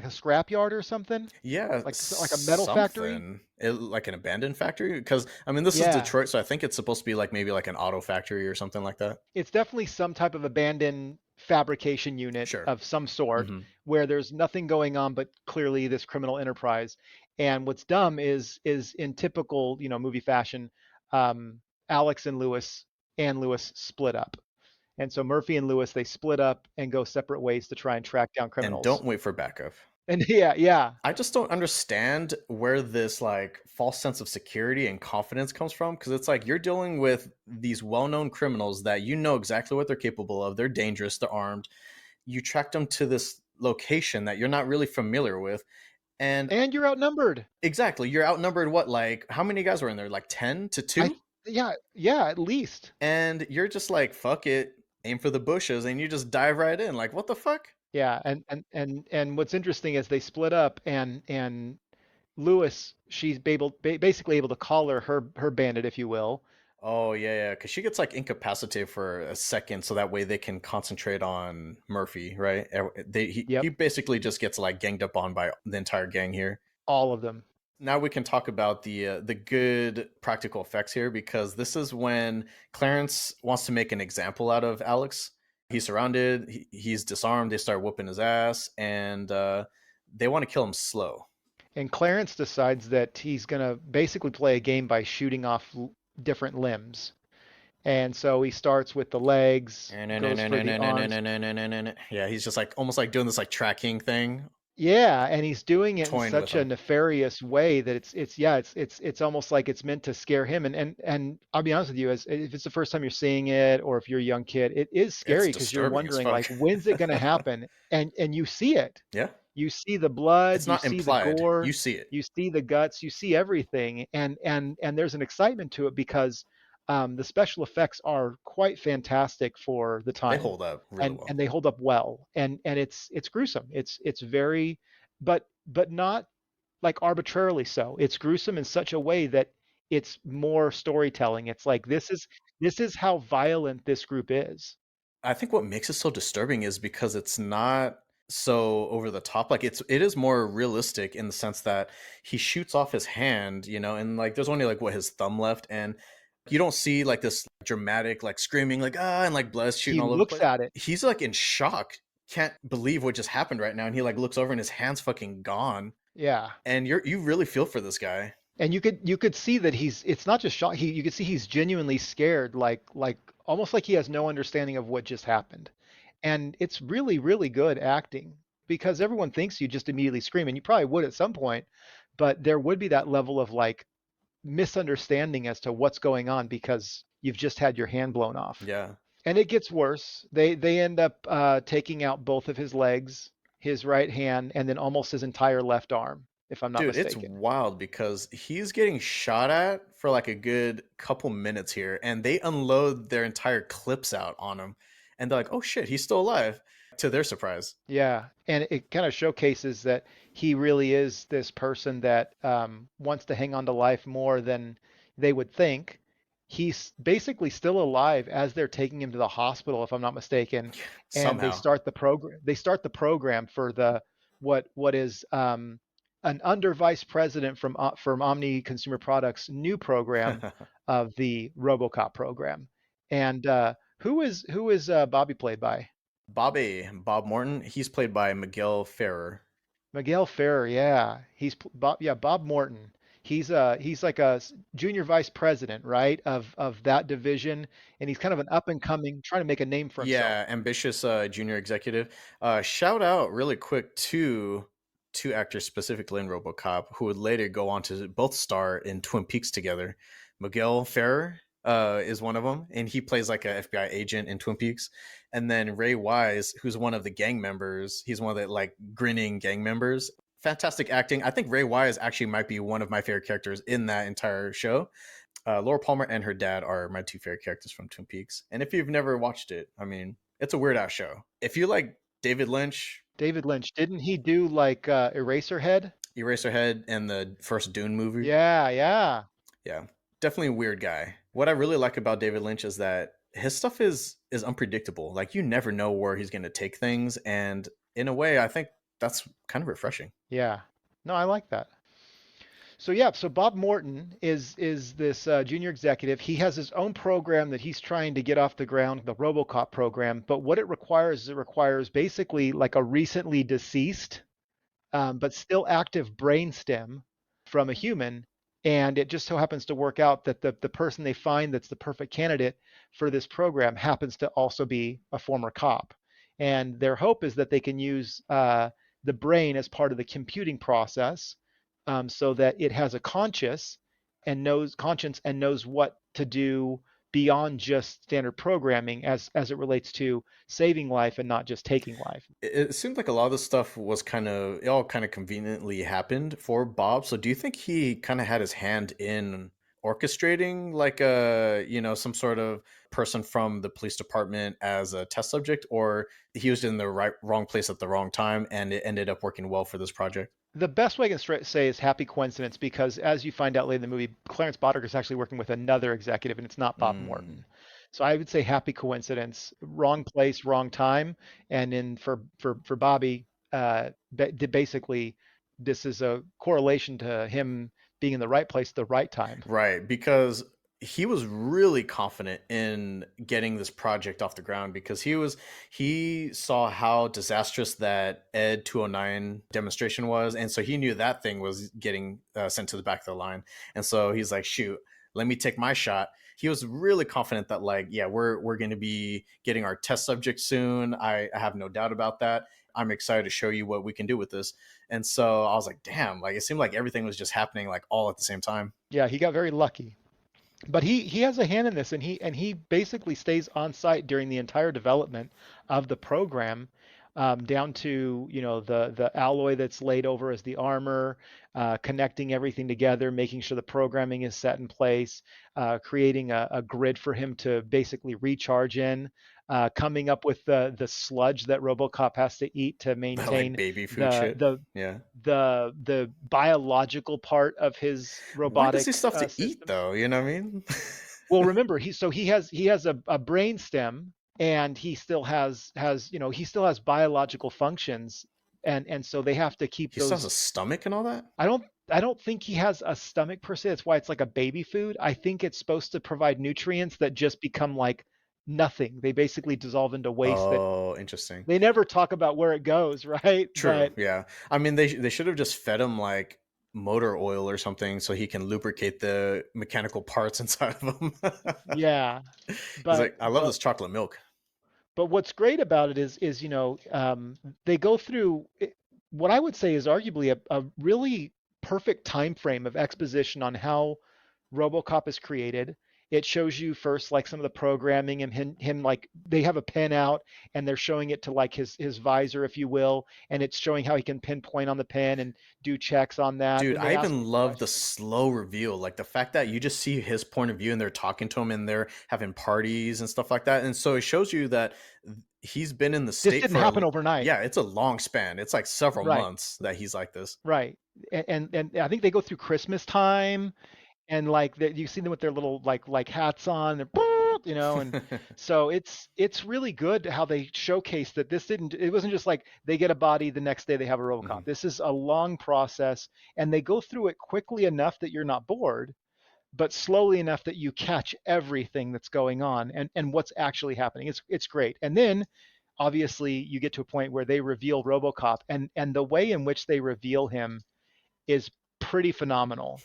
scrapyard or something? yeah, Like a metal factory? something like an abandoned factory. Because I mean, this is Yeah. Detroit, so I think it's supposed to be like maybe like an auto factory or something like that. It's definitely some type of abandoned fabrication unit Sure. of some sort Hmm. where there's nothing going on but clearly this criminal enterprise. And what's dumb is in typical, movie fashion, Alex and Lewis split up. And so Murphy and Lewis, they split up and go separate ways to try and track down And criminals. don't wait for backup. And yeah, yeah. I just don't understand where this like false sense of security and confidence comes from, because it's like you're dealing with these well-known criminals that you know exactly what they're capable of. They're dangerous, they're armed. You track them to this location that you're not really familiar with, and And you're outnumbered. exactly, you're outnumbered. What, like how many guys were in there? Like 10 to I 2? Yeah, yeah, at least. And you're just like, fuck it, aim for the bushes, and you just dive right in. Like, what the fuck? Yeah, and what's interesting is they split up and Lewis, she's basically able to collar her bandit, if you will. Oh yeah, yeah, because she gets like incapacitated for a second, so that way they can concentrate on Murphy, right? He Yep, basically just gets like ganged up on by the entire gang here. all of them. Now we can talk about the good practical effects here, because this is when Clarence wants to make an example out of Alex. He's surrounded, he's disarmed. They start whooping his ass, and they want to kill him slow. And Clarence decides that he's gonna basically play a game by shooting off different limbs. And so he starts with the legs, goes for the arms. Yeah, he's just like almost like doing this like tracking thing, Yeah, and he's doing it in toying with such a him. nefarious way that it's almost like it's meant to scare him. And I'll be honest with you, as if it's the first time you're seeing it, or if you're a young kid, it is It's scary because you're disturbing as wondering like, fuck. when's it going to happen? And you see it. Yeah, You see the blood, it's you not see the implied. gore, You see it. you see the guts, you see everything, and there's an excitement to it because the special effects are quite fantastic for the They time, hold up really and well. they hold up well, and it's gruesome. It's very, but not like arbitrarily so. It's gruesome in such a way that it's more storytelling. It's like this is how violent this group is. I think what makes it so disturbing is because it's not so over the top. Like it is more realistic in the sense that he shoots off his hand, and like there's only like what, his thumb left, and you don't see like this dramatic like screaming like and like blood shooting He all over the looks place. at it, He's like in shock, can't believe what just happened right now, and he like looks over and his hand's fucking gone, yeah. and you really feel for this guy. And you could see that it's not just shock. You could see he's genuinely scared, like almost like he has no understanding of what just happened. And it's really, really good acting because everyone thinks you just immediately scream, and you probably would at some point, but there would be that level of like misunderstanding as to what's going on because you've just had your hand blown off. Yeah. And it gets worse. They end up taking out both of his legs, his right hand, and then almost his entire left arm, if I'm not Dude, it's mistaken. wild because he's getting shot at for like a good couple minutes here, and they unload their entire clips out on him, and they're like, "Oh shit, he's still alive!" To their surprise. Yeah, and it kind of showcases that he really is this person that wants to hang on to life more than they would think. He's basically still alive as they're taking him to the hospital, if I'm not mistaken, and they Somehow. start the program. They start the program for the what is an under vice president from Omni Consumer Products' new program of the RoboCop program. And who is Bobby played by? Bob Morton, he's played by Miguel Ferrer. Miguel Ferrer, yeah, Bob Morton. He's like a junior vice president, right, of that division, and he's kind of an up and coming, trying to make a name for himself. Yeah, ambitious junior executive. Shout out really quick to two actors specifically in RoboCop who would later go on to both star in Twin Peaks together. Miguel Ferrer is one of them, and he plays like a FBI agent in Twin Peaks. And then Ray Wise, who's one of the gang members, he's one of the like grinning gang members. Fantastic acting. I think Ray Wise actually might be one of my favorite characters in that entire show. Laura Palmer and her dad are my two favorite characters from Twin Peaks. And if you've never watched it, I mean, it's a weird ass show. If you like David Lynch, David Lynch, didn't he do like Eraserhead? Eraserhead, and the first Dune movie, Yeah, yeah, yeah, definitely a weird guy. What I really like about David Lynch is that his stuff is unpredictable. Like you never know where he's going to take things, and in a way, I think that's kind of refreshing. yeah. No, I like that. So yeah, so Bob Morton is this junior executive. He has his own program that he's trying to get off the ground, the RoboCop program. But what it requires is it requires basically like a recently deceased but still active brainstem from a human. And it just so happens to work out that the person they find that's the perfect candidate for this program happens to also be a former cop. And their hope is that they can use the brain as part of the computing process, so that it has a conscience and knows what to do beyond just standard programming as it relates to saving life and not just taking life. It seemed like a lot of this stuff was it all kind of conveniently happened for Bob. So do you think he kind of had his hand in orchestrating like some sort of person from the police department as a test subject, or he was in the wrong place at the wrong time and it ended up working well for this project? The best way I can say is happy coincidence, because as you find out later in the movie, Clarence Boddicker is actually working with another executive, and it's not Bob Mm. Morton. So I would say happy coincidence, wrong place, wrong time, and then for Bobby, basically, this is a correlation to him being in the right place at the right time. Right, because he was really confident in getting this project off the ground because he saw how disastrous that Ed 209 demonstration was, and so he knew that thing was getting sent to the back of the line, and so he's like, "Shoot, let me take my shot." He was really confident that like, yeah, we're going to be getting our test subject soon. I have no doubt about that. I'm excited to show you what we can do with this. And so I was like, damn, like it seemed like everything was just happening like all at the same time. Yeah, he got very lucky. But he has a hand in this, and he basically stays on site during the entire development of the program, down to the alloy that's laid over as the armor, connecting everything together, making sure the programming is set in place, creating a grid for him to basically recharge in, coming up with the sludge that RoboCop has to eat to Like maintain baby food the shit. the Yeah. the biological part of his Why does he robotic stuff to eat system. though? You know what I mean? Well, remember, he has a brain stem, and he still has biological functions, and so they have to keep He still has a those. stomach and all that? I don't think he has a stomach per se. That's why it's like a baby food. I think it's supposed to provide nutrients that just become like nothing. They basically dissolve into waste that Oh, interesting. they never talk about where it goes, right? True. But Yeah. I mean, they should have just fed him like motor oil or something so he can lubricate the mechanical parts inside of him. yeah, He's but like, I love but this chocolate milk. But what's great about it is they go through what I would say is arguably a really perfect time frame of exposition on how RoboCop is created. It shows you first like some of the programming, and him like they have a pen out and they're showing it to like his visor, if you will, and it's showing how he can pinpoint on the pen and do checks on that. Dude, Then they I ask even him love the questions. slow reveal. Like the fact that you just see his point of view and they're talking to him and they're having parties and stuff like that. And so it shows you that he's been in the This state didn't for happen overnight. yeah, it's a long span. It's like several Right, months that he's like this. right. And I think they go through Christmas time, and like that you see them with their little like hats on, and so it's really good how they showcase that it wasn't just like they get a body the next day they have a Mhm. RoboCop. This is a long process, and they go through it quickly enough that you're not bored, but slowly enough that you catch everything that's going on and what's actually happening. It's great. And then obviously you get to a point where they reveal RoboCop, and the way in which they reveal him is pretty phenomenal.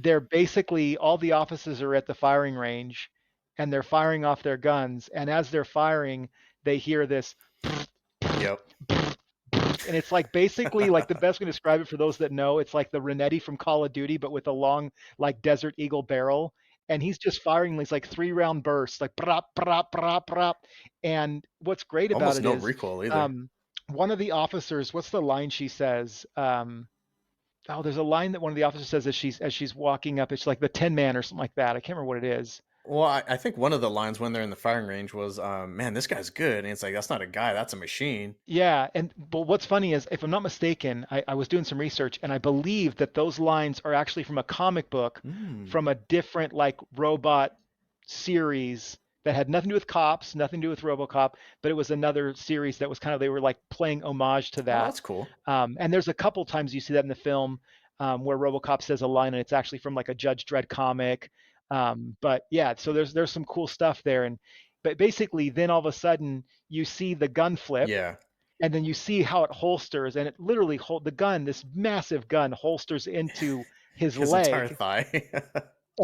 They're basically all the officers are at the firing range, and they're firing off their guns, and as they're firing they hear this, Yep. and it's like basically like the best way to describe it for those that know, it's like the Renetti from Call of Duty but with a long like Desert Eagle barrel, and he's just firing these like 3 round bursts, like brap brap brap brap. And what's great about Almost it no is, recoil either. um, one of the officers, what's the line she says? Oh, there's a line that one of the officers says as she's walking up. It's like the Tin Man or something like that. I can't remember what it is. Well, I think one of the lines when they're in the firing range was, "Man, this guy's good," and it's like that's not a guy, that's a machine. Yeah, and but what's funny is, if I'm not mistaken, I was doing some research and I believe that those lines are actually from a comic book Mm. from a different like robot series that had nothing to do with cops, nothing to do with RoboCop, but it was another series that was kind of, they were like playing homage to Oh, that. that's cool. And there's a couple times you see that in the film, where RoboCop says a line and it's actually from like a Judge Dredd comic. But yeah, so there's some cool stuff there, and but basically then all of a sudden you see the gun flip, Yeah, and then you see how it holsters, and it literally the gun, this massive gun, holsters into his his entire leg, thigh.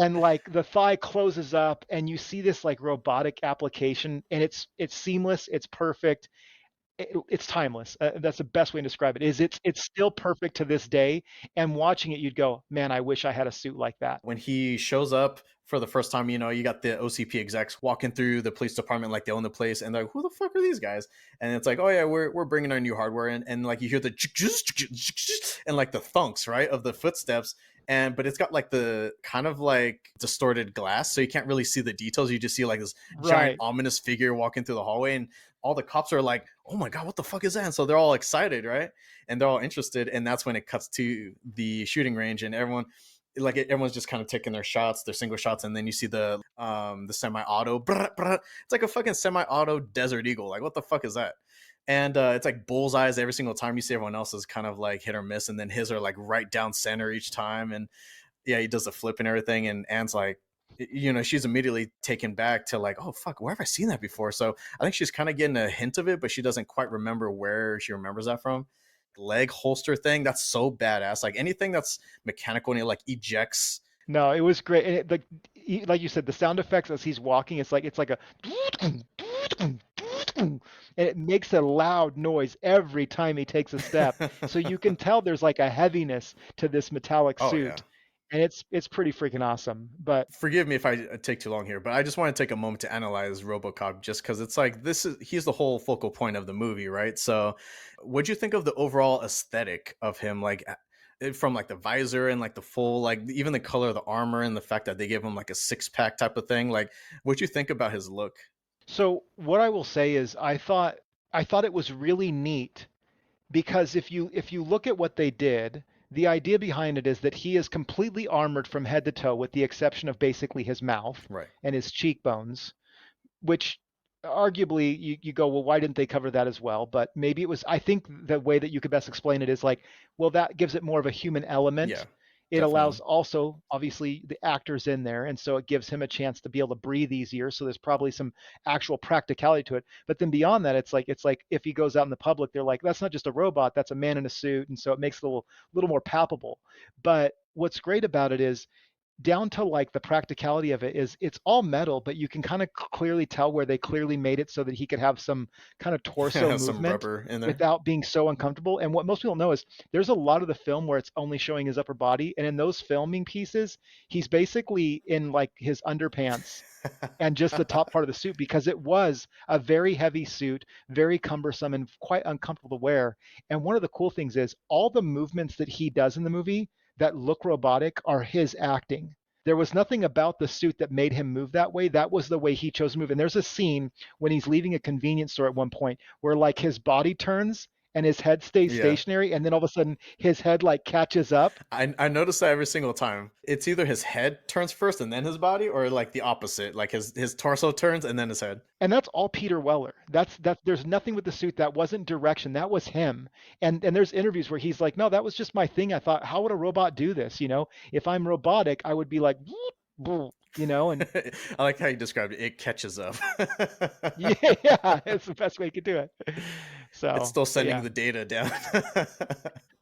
and like the thigh closes up, and you see this like robotic application, and it's seamless, it's perfect, it's timeless. That's the best way to describe it. Is it's still perfect to this day, and watching it you'd go, man, I wish I had a suit like that. When he shows up for the first time, you got the OCP execs walking through the police department like they own the place, and they're like, "Who the fuck are these guys?" And it's like, "Oh yeah, we're bringing our new hardware," and like you hear the and like the thunks right of the footsteps, but it's got like the kind of like distorted glass, so you can't really see the details. You just see like this giant Right. ominous figure walking through the hallway, and all the cops are like, "Oh my god, what the fuck is that?" And so they're all excited, right? And they're all interested, and that's when it cuts to the shooting range, and everyone's just kind of taking their shots, their single shots, and then you see the semi-auto. It's like a fucking semi-auto Desert Eagle. Like, what the fuck is that? And it's like bullseyes every single time. You see everyone else is kind of like hit or miss, and then his are like right down center each time. And yeah, he does the flip and everything. And Anne's like, she's immediately taken back to like, oh fuck, where have I seen that before? So I think she's kind of getting a hint of it, but she doesn't quite remember where she remembers that from. Leg holster thing, that's so badass. Like anything that's mechanical and it like ejects. No, it was great. And like you said, the sound effects as he's walking, it's like a and it makes a loud noise every time he takes a step. So you can tell there's like a heaviness to this metallic Oh yeah. suit, and it's pretty freaking awesome. But Forgive me if I take too long here, but I just want to take a moment to analyze RoboCop just because it's like he's the whole focal point of the movie, right? So, what'd you think of the overall aesthetic of him, like from like the visor and like the full, like even the color of the armor and the fact that they give him like a six-pack type of thing? Like, what'd you think about his look? so what I will say is I thought it was really neat, because if you look at what they did, the idea behind it is that he is completely armored from head to toe with the exception of basically his mouth Right. and his cheekbones, which arguably you go, well, why didn't they cover that as well? But maybe it was, I think the way that you could best explain it is like, well, that gives it more of a human Yeah. element. It Definitely. allows also obviously the actors in there, and so it gives him a chance to be able to breathe easier, so there's probably some actual practicality to it. But then beyond that, it's like if he goes out in the public, they're like, that's not just a robot, that's a man in a suit, and so it makes it a little more palpable. But what's great about it is, down to like the practicality of it, is it's all metal, but you can kind of clearly tell where they clearly made it so that he could have some kind of torso Some movement rubber in there. without being so uncomfortable. And what most people know is there's a lot of the film where it's only showing his upper body, and in those filming pieces, he's basically in like his underpants and just the top part of the suit, because it was a very heavy suit, very cumbersome and quite uncomfortable to wear. And one of the cool things is all the movements that he does in the movie that look robotic are his acting. There was nothing about the suit that made him move that way. That was the way he chose to move. And there's a scene when he's leaving a convenience store at one point where like his body turns and his head stays Yeah. stationary, and then all of a sudden his head like catches up. I notice that every single time. It's either his head turns first and then his body, or like the opposite. Like his torso turns and then his head. And that's all Peter Weller. That's there's nothing with the suit that wasn't direction. That was him. And there's interviews where he's like, no, that was just my thing. I thought, how would a robot do this? If I'm robotic, I would be like, and I like how you described it. It catches up. yeah, yeah, it's the best way you could do it. It's So, still but sending yeah, the data down.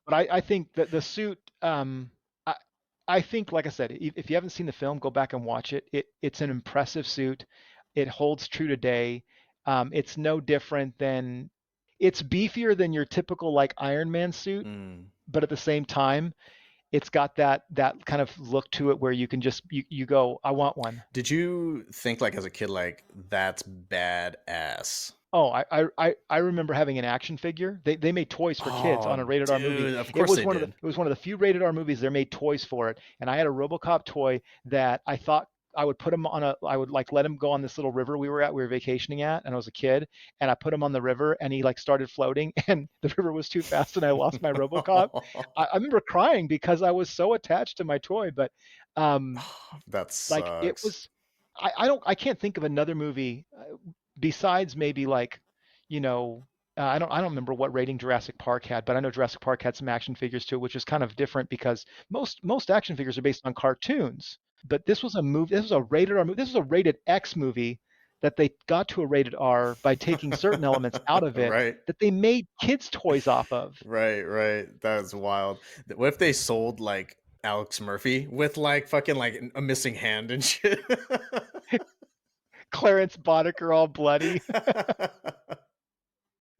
but I think that the suit, I, I think, like I said, if you haven't seen the film, go back and watch it. It's an impressive suit. It holds true today. It's no different than, it's beefier than your typical like Iron Man suit, Mm. but at the same time, It's got that kind of look to it where you can just you go, I want one. Did you think like as a kid like that's badass? Oh, I remember having an action figure. They made toys for kids Oh, on a rated R movie. dude, of course they did. It was one of the few rated R movies. They made toys for it, and I had a RoboCop toy that I thought I would put him on a. I would like let him go on this little river we were at. We were vacationing at, and I was a kid, and I put him on the river, and he like started floating, and the river was too fast, and I lost my RoboCop. I remember crying because I was so attached to my toy, but um, That like it sucks. was. I can't think of another movie besides maybe like, you know, I don't remember what rating Jurassic Park had, but I know Jurassic Park had some action figures too, which is kind of different because most action figures are based on cartoons. But this was a movie. This was a rated R movie. This was a rated X movie that they got to a rated R by taking certain elements out of it Right. that they made kids' toys off of. Right, right. That's wild. What if they sold like Alex Murphy with like fucking like a missing hand and shit? Clarence Boddicker all bloody.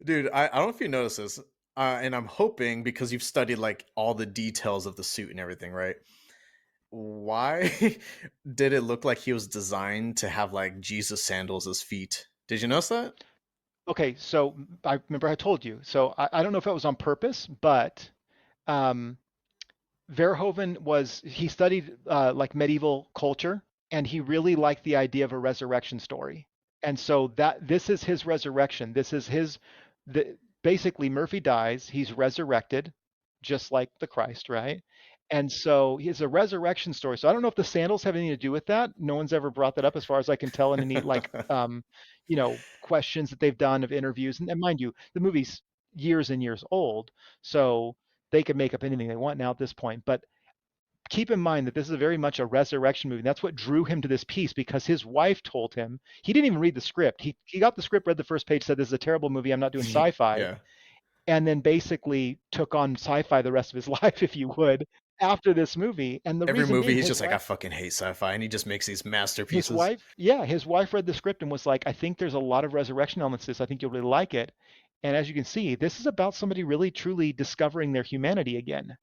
Dude, I don't know if you notice this, and I'm hoping because you've studied like all the details of the suit and everything, right? Why did it look like he was designed to have like Jesus sandals as feet? Did you notice that? Okay, so I remember I told you. So I don't know if it was on purpose, but um, Verhoeven he studied like medieval culture, and he really liked the idea of a resurrection story. And so that this is his resurrection. This is basically Murphy dies, he's resurrected, just like the Christ, right? And so it's a resurrection story. So I don't know if the sandals have anything to do with that. No one's ever brought that up, as far as I can tell, in any like questions that they've done of interviews. And mind you, the movie's years and years old, so they could make up anything they want now at this point. But keep in mind that this is very much a resurrection movie. And that's what drew him to this piece, because his wife told him he didn't even read the script. He got the script, read the first page, said, "This is a terrible movie. I'm not doing sci-fi," Yeah. and then basically took on sci-fi the rest of his life, if you would, after this movie. And the Every reason movie, being, he's just like, I fucking hate sci-fi, and he just makes these his masterpieces. wife, yeah, his wife read the script and was like, "I think there's a lot of resurrection elements to this. I think you'll really like it." And as you can see, this is about somebody really truly discovering their humanity again.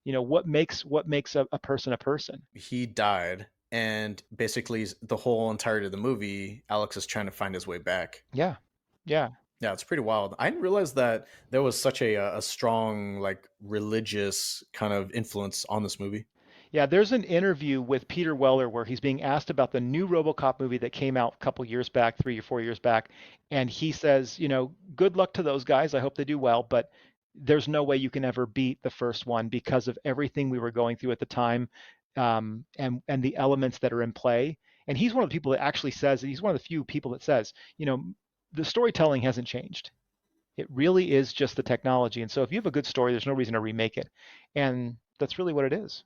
What makes a person a person. He died, and basically the whole entirety of the movie, Alex is trying to find his way back. Yeah, yeah. Yeah, it's pretty wild. I didn't realize that there was such a strong like religious kind of influence on this movie. Yeah, there's an interview with Peter Weller where he's being asked about the new RoboCop movie that came out a couple years back, 3 or 4 years back, and he says, good luck to those guys. I hope they do well, but there's no way you can ever beat the first one because of everything we were going through at the time, and the elements that are in play. And he's one of the people that actually says, he's one of the few people that says, the storytelling hasn't changed. It really is just the technology. And so if you have a good story, there's no reason to remake it. And that's really what it is.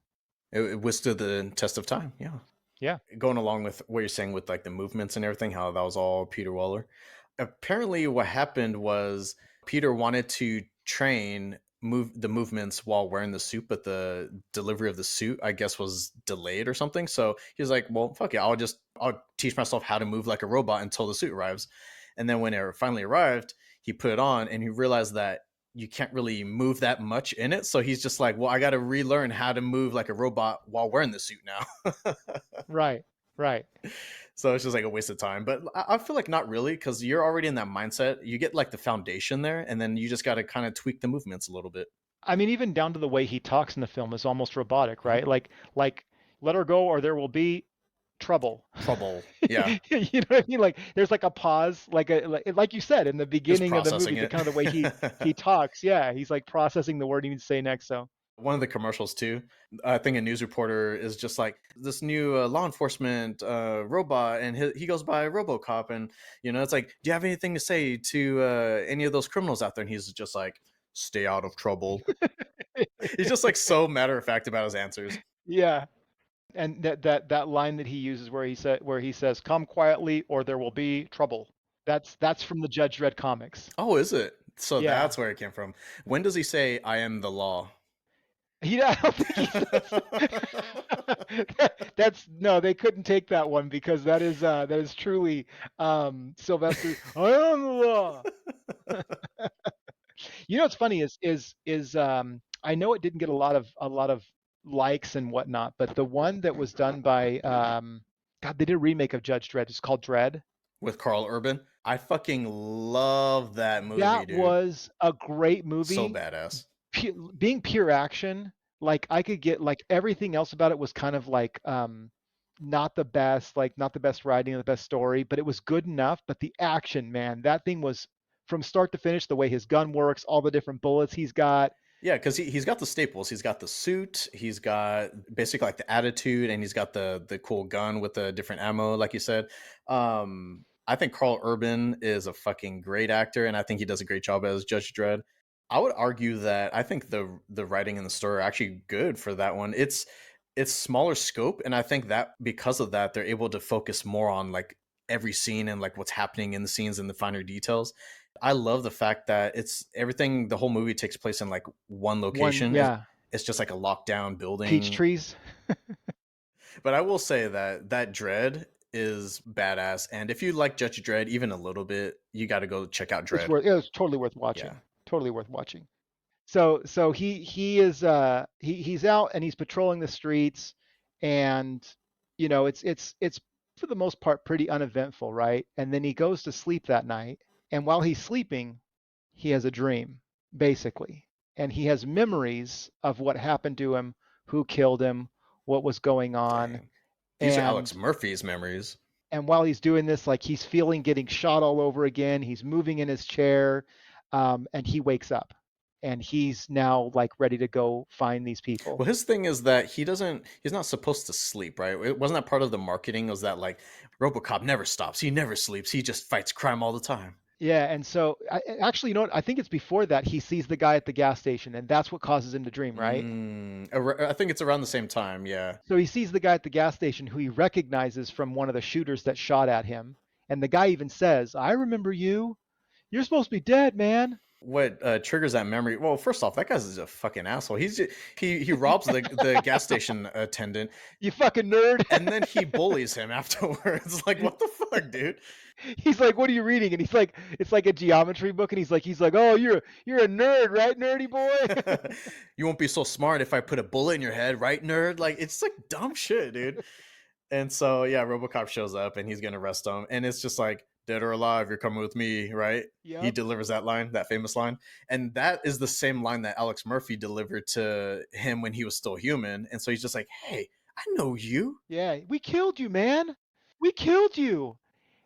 It withstood the test of time. Yeah. Yeah. Going along with what you're saying with like the movements and everything, how that was all Peter Weller. Apparently, what happened was Peter wanted to train move the movements while wearing the suit, but the delivery of the suit, I guess, was delayed or something. So he was like, "Well, fuck it, I'll teach myself how to move like a robot until the suit arrives." And then when it finally arrived, he put it on, and he realized that you can't really move that much in it. So he's just like, "Well, I got to relearn how to move like a robot while wearing the suit now." Right. Right. So it's just like a waste of time. But I feel like not really, because you're already in that mindset. You get like the foundation there, and then you just got to kind of tweak the movements a little bit. I mean, even down to the way he talks in the film is almost robotic, Mhm. right? Like let her go or there will be trouble. Trouble. Yeah. You know what I mean? Like there's like a pause, like you said in the Just beginning of the movie, processing the it. kind of the way he talks. Yeah, he's like processing the word he needs to say next. So One of the commercials too, I think a news reporter is just like this new law enforcement robot, and he goes by RoboCop, and it's like, do you have anything to say to any of those criminals out there? And he's just like, stay out of trouble. He's just like so matter of fact about his answers. yeah, and that line that he uses where he says, "Come quietly or there will be trouble." That's from the Judge Dredd comics. Oh, is it? So Yeah. that's where it came from. When does he say, I am the law? I don't think he says. That's no, they couldn't take that one because that is truly Sylvester. I am the law. What's funny is I know it didn't get a lot of likes and whatnot, but the one that was done by God, they did a remake of Judge Dredd. It's called Dredd. With Carl Urban. I fucking love that movie, That dude. was a great So movie. badass. Being pure action, like I could get like everything else about it was kind of like not the best, like not the best writing or the best story, but it was good enough. But the action, man, that thing was from start to finish, the way his gun works, all the different bullets he's got. Yeah, because he's got the staples. He's got the suit. He's got basically like the attitude, and he's got the cool gun with the different ammo, like you said. I think Carl Urban is a fucking great actor, and I think he does a great job as Judge Dredd. I would argue that I think the writing and the story are actually good for that one. It's smaller scope, and I think that because of that, they're able to focus more on like every scene and like what's happening in the scenes and the finer details. I love the fact that it's everything. The whole movie takes place in like one One, location. yeah, It's just like a lockdown peach building. trees. But I will say that that Dread is badass. And if you like Judge Dredd even a little bit, you got to go check out It's Dread. worth. It was totally worth Yeah. watching. Totally worth watching. So he is he's out and he's patrolling the streets, and it's for the most part pretty uneventful, right? And then he goes to sleep that night, and while he's sleeping, he has a dream, basically, and he has memories of what happened to him, who killed him, what was going on, Dang. These are Alex and Murphy's memories. while he's doing this, like he's feeling getting shot all over again. He's moving in his chair, and he wakes up, and he's now like ready to go find these people. Well, his thing is that he's not supposed to sleep, right? It wasn't that part of the marketing was that like RoboCop never stops. He never sleeps. He just fights crime all the time. Yeah, and so actually, you know what? I think it's before that he sees the guy at the gas station, and that's what causes him to dream, right? I think it's around the same time. Yeah. So he sees the guy at the gas station who he recognizes from one of the shooters that shot at him, and the guy even says, "I remember you. You're supposed to be dead, man." What triggers that memory? Well, first off, that guy's a fucking asshole. He robs the gas station attendant, You fucking nerd. and then he bullies him afterwards. Like, what the fuck, dude? He's like, "What are you reading?" And he's like, "It's like a geometry book." And he's like, "Oh, you're a nerd, right, nerdy boy?" You won't be so smart if I put a bullet in your head, right, nerd? Like, it's like dumb shit, dude. And so, yeah, RoboCop shows up and he's gonna arrest him, and it's just like, "Dead or alive, you're coming with me," right? He Yep. delivers that line, that famous line, and that is the same line that Alex Murphy delivered to him when he was still human. And so he's just like, "Hey, I know you." Yeah, we killed you, man. We killed you.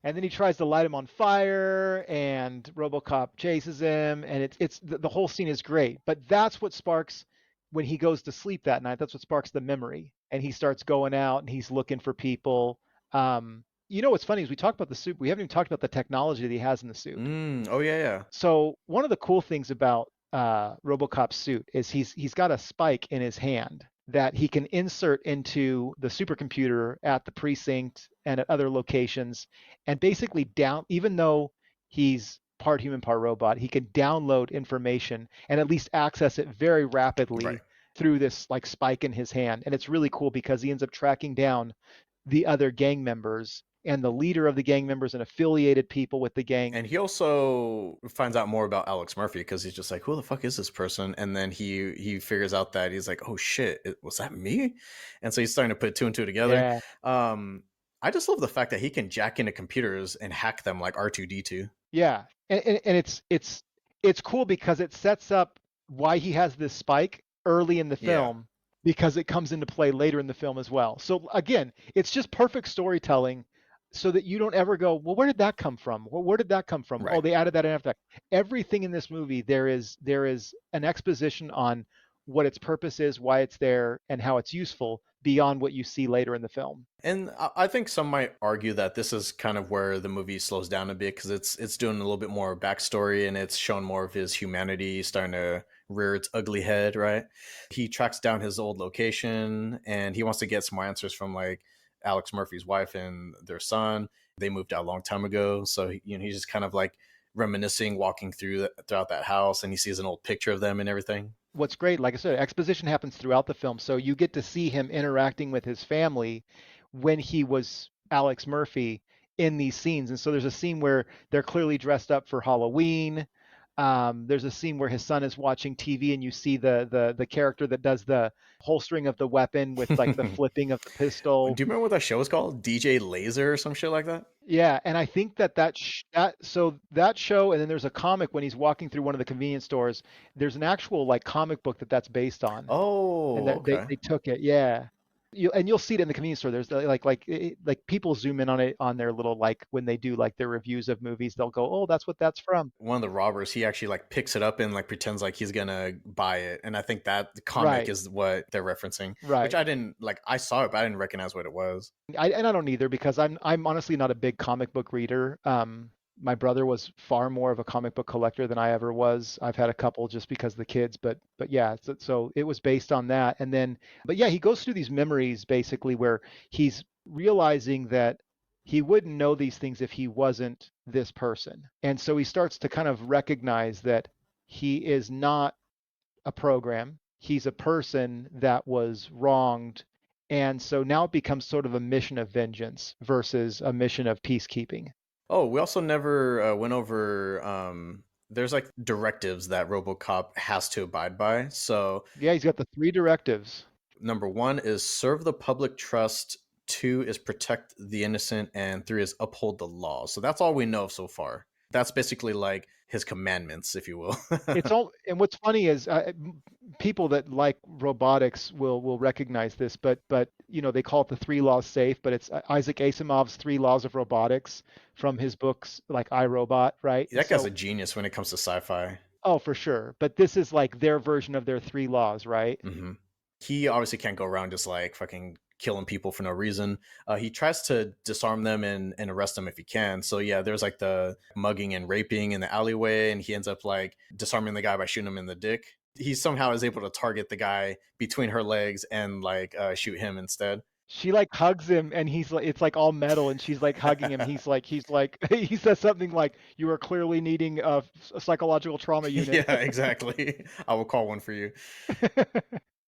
And then he tries to light him on fire, and RoboCop chases him, and the whole scene is great. But that's what sparks when he goes to sleep that night. That's what sparks the memory, and he starts going out and he's looking for people. What's funny is we talked about the suit. We haven't even talked about the technology that he has in the suit. Oh yeah, yeah. So one of the cool things about RoboCop's suit is he's got a spike in his hand that he can insert into the supercomputer at the precinct and at other locations, and basically even though he's part human, part robot, he can download information and at least access it very Right. rapidly through this like spike in his hand. And it's really cool because he ends up tracking down the other gang members and the leader of the gang members and affiliated people with the gang. And he also finds out more about Alex Murphy because he's just like, "Who the fuck is this person?" And then he figures out that he's like, "Oh shit, was that me?" And so he's starting to put two and two together. Yeah. Um, I just love the fact that he can jack into computers and hack them like R2D2. Yeah, and it's cool because it sets up why he has this spike early in the Yeah, film because it comes into play later in the film as well. So again, it's just perfect storytelling so that you don't ever go, well, where did that come from? Well, where did that come from? Oh, right. they added that in after that. Everything in this movie, there is an exposition on what its purpose is, why it's there, and how it's useful beyond what you see later in the film. And I think some might argue that this is kind of where the movie slows down a bit because it's doing a little bit more backstory and it's showing more of his humanity starting to rear its ugly head, right? He tracks down his old location and he wants to get some more answers from like Alex Murphy's wife and their son. They moved out a long time ago, so he's just kind of like reminiscing, walking throughout that house, and he sees an old picture of them and everything. What's great, like I said, exposition happens throughout the film. So you get to see him interacting with his family when he was Alex Murphy in these scenes. And so there's a scene where they're clearly dressed up for Halloween. There's a scene where his son is watching TV, and you see the character that does the holstering of the weapon with like the Do flipping of the you pistol. remember what that show was called? DJ Laser or some shit like that? Yeah, and I think that show, and then there's a comic when he's walking through one of the convenience stores. There's an actual like comic book that's based on, and Oh, that okay. they took it. Yeah, you'll see it in the convenience store. There's like people zoom in on it on their little like when they do like their reviews of movies. They'll go, oh, that's what that's from. One of the robbers, he actually like picks it up and like pretends like he's gonna buy it. And I think that the comic Right, is what they're referencing, which right. I didn't like. I saw it, but I didn't recognize what it was. And I don't either because I'm honestly not a big comic book reader. My brother was far more of a comic book collector than I ever was. I've had a couple just because of the kids, but yeah, so it was based on that. And then, but yeah, he goes through these memories basically where he's realizing that he wouldn't know these things if he wasn't this person. And so he starts to kind of recognize that he is not a program. He's a person that was wronged. And so now it becomes sort of a mission of vengeance versus a mission of peacekeeping. Oh, we also never went over. There's like directives that RoboCop has to abide by. So Yeah, he's got the three directives. number one is serve the public trust. Two is protect the innocent, and three is uphold the law. So that's all we know so far. That's basically like his commandments, if you will. It's all, and what's funny is people that like robotics will recognize this, but they call it the three laws safe, but it's Isaac Asimov's three laws of robotics from his books like I, Robot, right? And That guy's a so, genius when it comes to sci-fi. oh, for sure. But this is like their version of their three laws, right? Hmm. He obviously can't go around just like fucking killing people for no reason. He tries to disarm them and arrest them if he can. So yeah, there's like the mugging and raping in the alleyway, and he ends up like disarming the guy by shooting him in the dick. He somehow is able to target the guy between her legs and like shoot him instead. She like hugs him and he's like it's like all metal and she's like hugging him. He's like he says something like you are clearly needing a psychological trauma unit. Yeah, exactly. I will call one for you.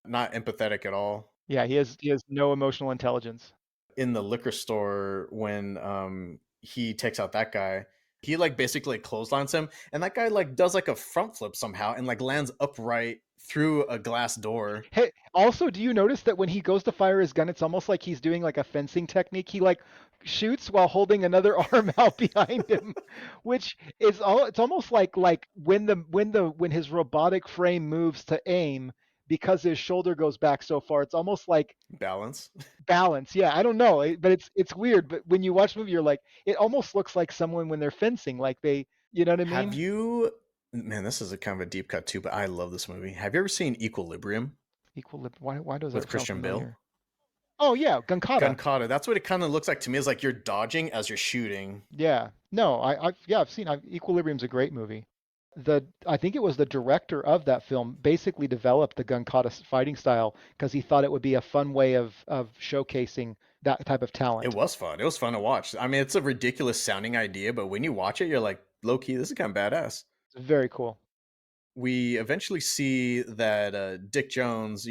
Not empathetic at all. Yeah, he has no emotional intelligence. In the liquor store when he takes out that guy, he like basically clotheslines him, and that guy like does like a front flip somehow and like lands upright through a glass door. Hey, also, do you notice that when he goes to fire his gun, it's almost like he's doing like a fencing technique. He like shoots while holding another arm out behind him, which is all. It's almost like when his robotic frame moves to aim because his shoulder goes back so far. It's almost like Balance. balance. Yeah, I don't know, but it's weird. But when you watch the movie, you're like, it almost looks like someone when they're fencing, like you know what I Have mean? you, man, this is a kind of a deep cut too, but I love this movie. Have you ever seen Equilibrium Equilibrium. Why does with that sound Christian Bale? familiar? Oh yeah, Gunkata. Gunkata. That's what it kind of looks like to me, is like you're dodging as you're shooting. Yeah. No, I've seen Equilibrium's a great movie. I think it was the director of that film basically developed the Gunkata fighting style because he thought it would be a fun way of showcasing that type of It talent. was fun. It was fun to watch. I mean, it's a ridiculous sounding idea, but when you watch it, you're like, low key, this is kind of badass. It's very cool. We eventually see that Dick Jones,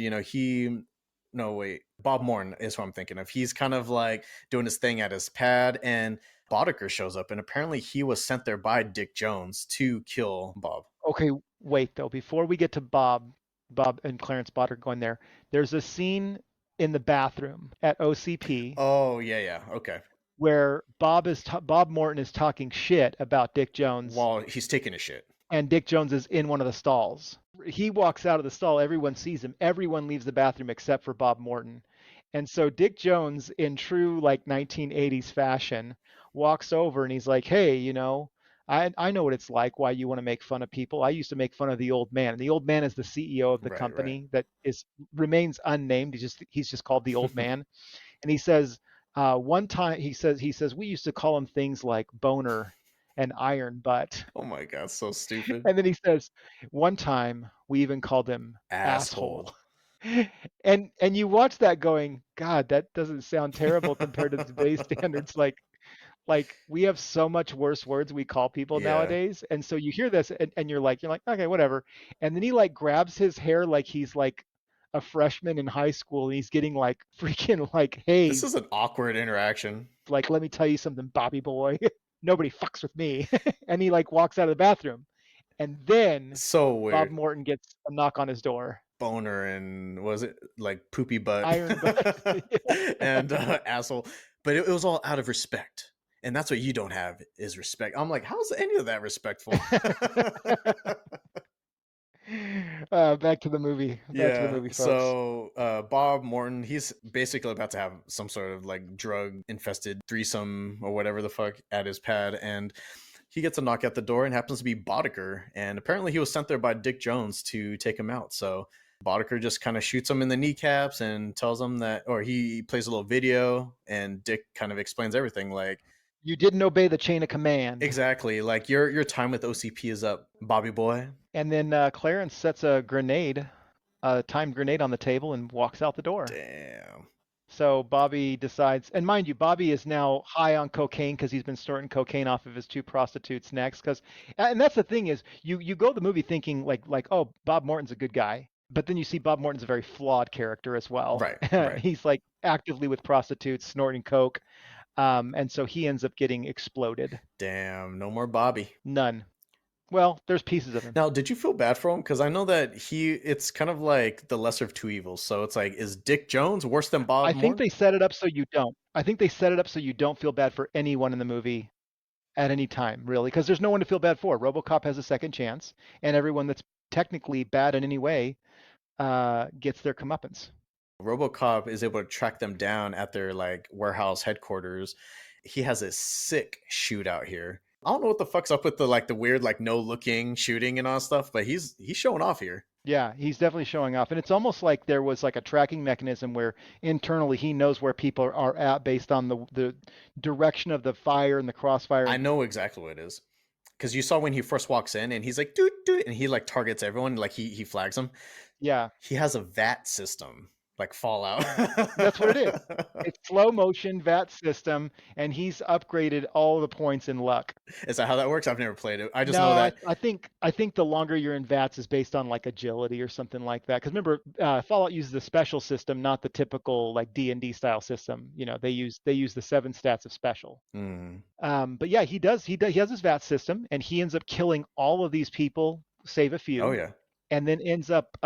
no, wait, Bob Morton is who I'm thinking of. He's kind of like doing his thing at his pad, and Boddicker shows up, and apparently he was sent there by Dick Jones to kill Bob. Okay, wait though, before we get to Bob and Clarence Boddicker going there, there's a scene in the bathroom at OCP Oh, yeah, yeah, okay. where Bob Morton is talking shit about Dick Jones While he's taking a shit. and Dick Jones is in one of the stalls. He walks out of the stall, everyone sees him. Everyone leaves the bathroom except for Bob Morton. And so Dick Jones, in true like 1980s fashion, walks over and he's like, "Hey, I know what it's like, why you want to make fun of people. I used to make fun of the old man." And the old man is the CEO of the Right, right. company that is remains unnamed. He's just called the old man. And he says, one time he says we used to call him things like boner and iron butt. Oh my god, so stupid. And then he says, one time we even called him asshole. Asshole. And you watch that going, God, that doesn't sound terrible compared to today's standards. Like we have so much worse words we call people Yeah. nowadays. And so you hear this and you're like, okay, whatever. And then he like grabs his hair like he's like a freshman in high school and he's getting like freaking like This is hazed. an awkward interaction. Like, let me tell you something, Bobby boy. Nobody fucks with me. And he like walks out of the bathroom. And then So Bob weird. Morton gets a knock on his door. Boner and was it like poopy butt Iron Butt. and asshole, but it was all out of respect. And that's what you don't have is respect. I'm like, how's any of that respectful? Back to the movie. Back to the Yeah. movie, folks. So Bob Morton, he's basically about to have some sort of like drug infested threesome or whatever the fuck at his pad, and he gets a knock at the door and happens to be Boddicker. And apparently he was sent there by Dick Jones to take him out. So Boddicker just kind of shoots him in the kneecaps and tells him that, or he plays a little video, and Dick kind of explains everything like, You didn't obey the chain of command. exactly, like your time with OCP is up, Bobby boy. And then Clarence sets a timed grenade on the table and walks out the door. Damn. So Bobby decides, and mind you, Bobby is now high on cocaine because he's been snorting cocaine off of his two prostitutes next. And that's the thing is, you go to the movie thinking like oh, Bob Morton's a good guy, but then you see Bob Morton's a very flawed character as well. Right, right. He's like actively with prostitutes, snorting coke, and so he ends up getting exploded. Damn, no more Bobby. None. Well, there's pieces of him. Now, did you feel bad for him? Because I know that it's kind of like the lesser of two evils. So it's like, is Dick Jones worse than I Bob think Morton? they set it up so you don't. I think they set it up so you don't feel bad for anyone in the movie at any time, really, because there's no one to feel bad for. RoboCop has a second chance, and everyone that's technically bad in any way gets their comeuppance. RoboCop is able to track them down at their like warehouse headquarters. He has a sick shootout here. I don't know what the fuck's up with the weird like no looking shooting and all that stuff, but he's showing off here. Yeah, he's definitely showing off, and it's almost like there was like a tracking mechanism where internally he knows where people are at based on the direction of the fire and the crossfire. I know exactly what it is. Because you saw when he first walks in and he's like, doot, doot, and he like targets everyone, like he flags them. Yeah, He has a VAT system, like Fallout. that's what it is. It's slow motion VAT system, and he's upgraded all the points in luck. Is that how that works? I've never played it. I just No, know I, that. I think the longer you're in VATS is based on like agility or something like that. Because remember, Fallout uses the special system, not the typical like D&D style system. You know, they use the 7 stats of special. Mm. But yeah, he has his VAT system, and he ends up killing all of these people, save a Oh few, yeah. and then ends up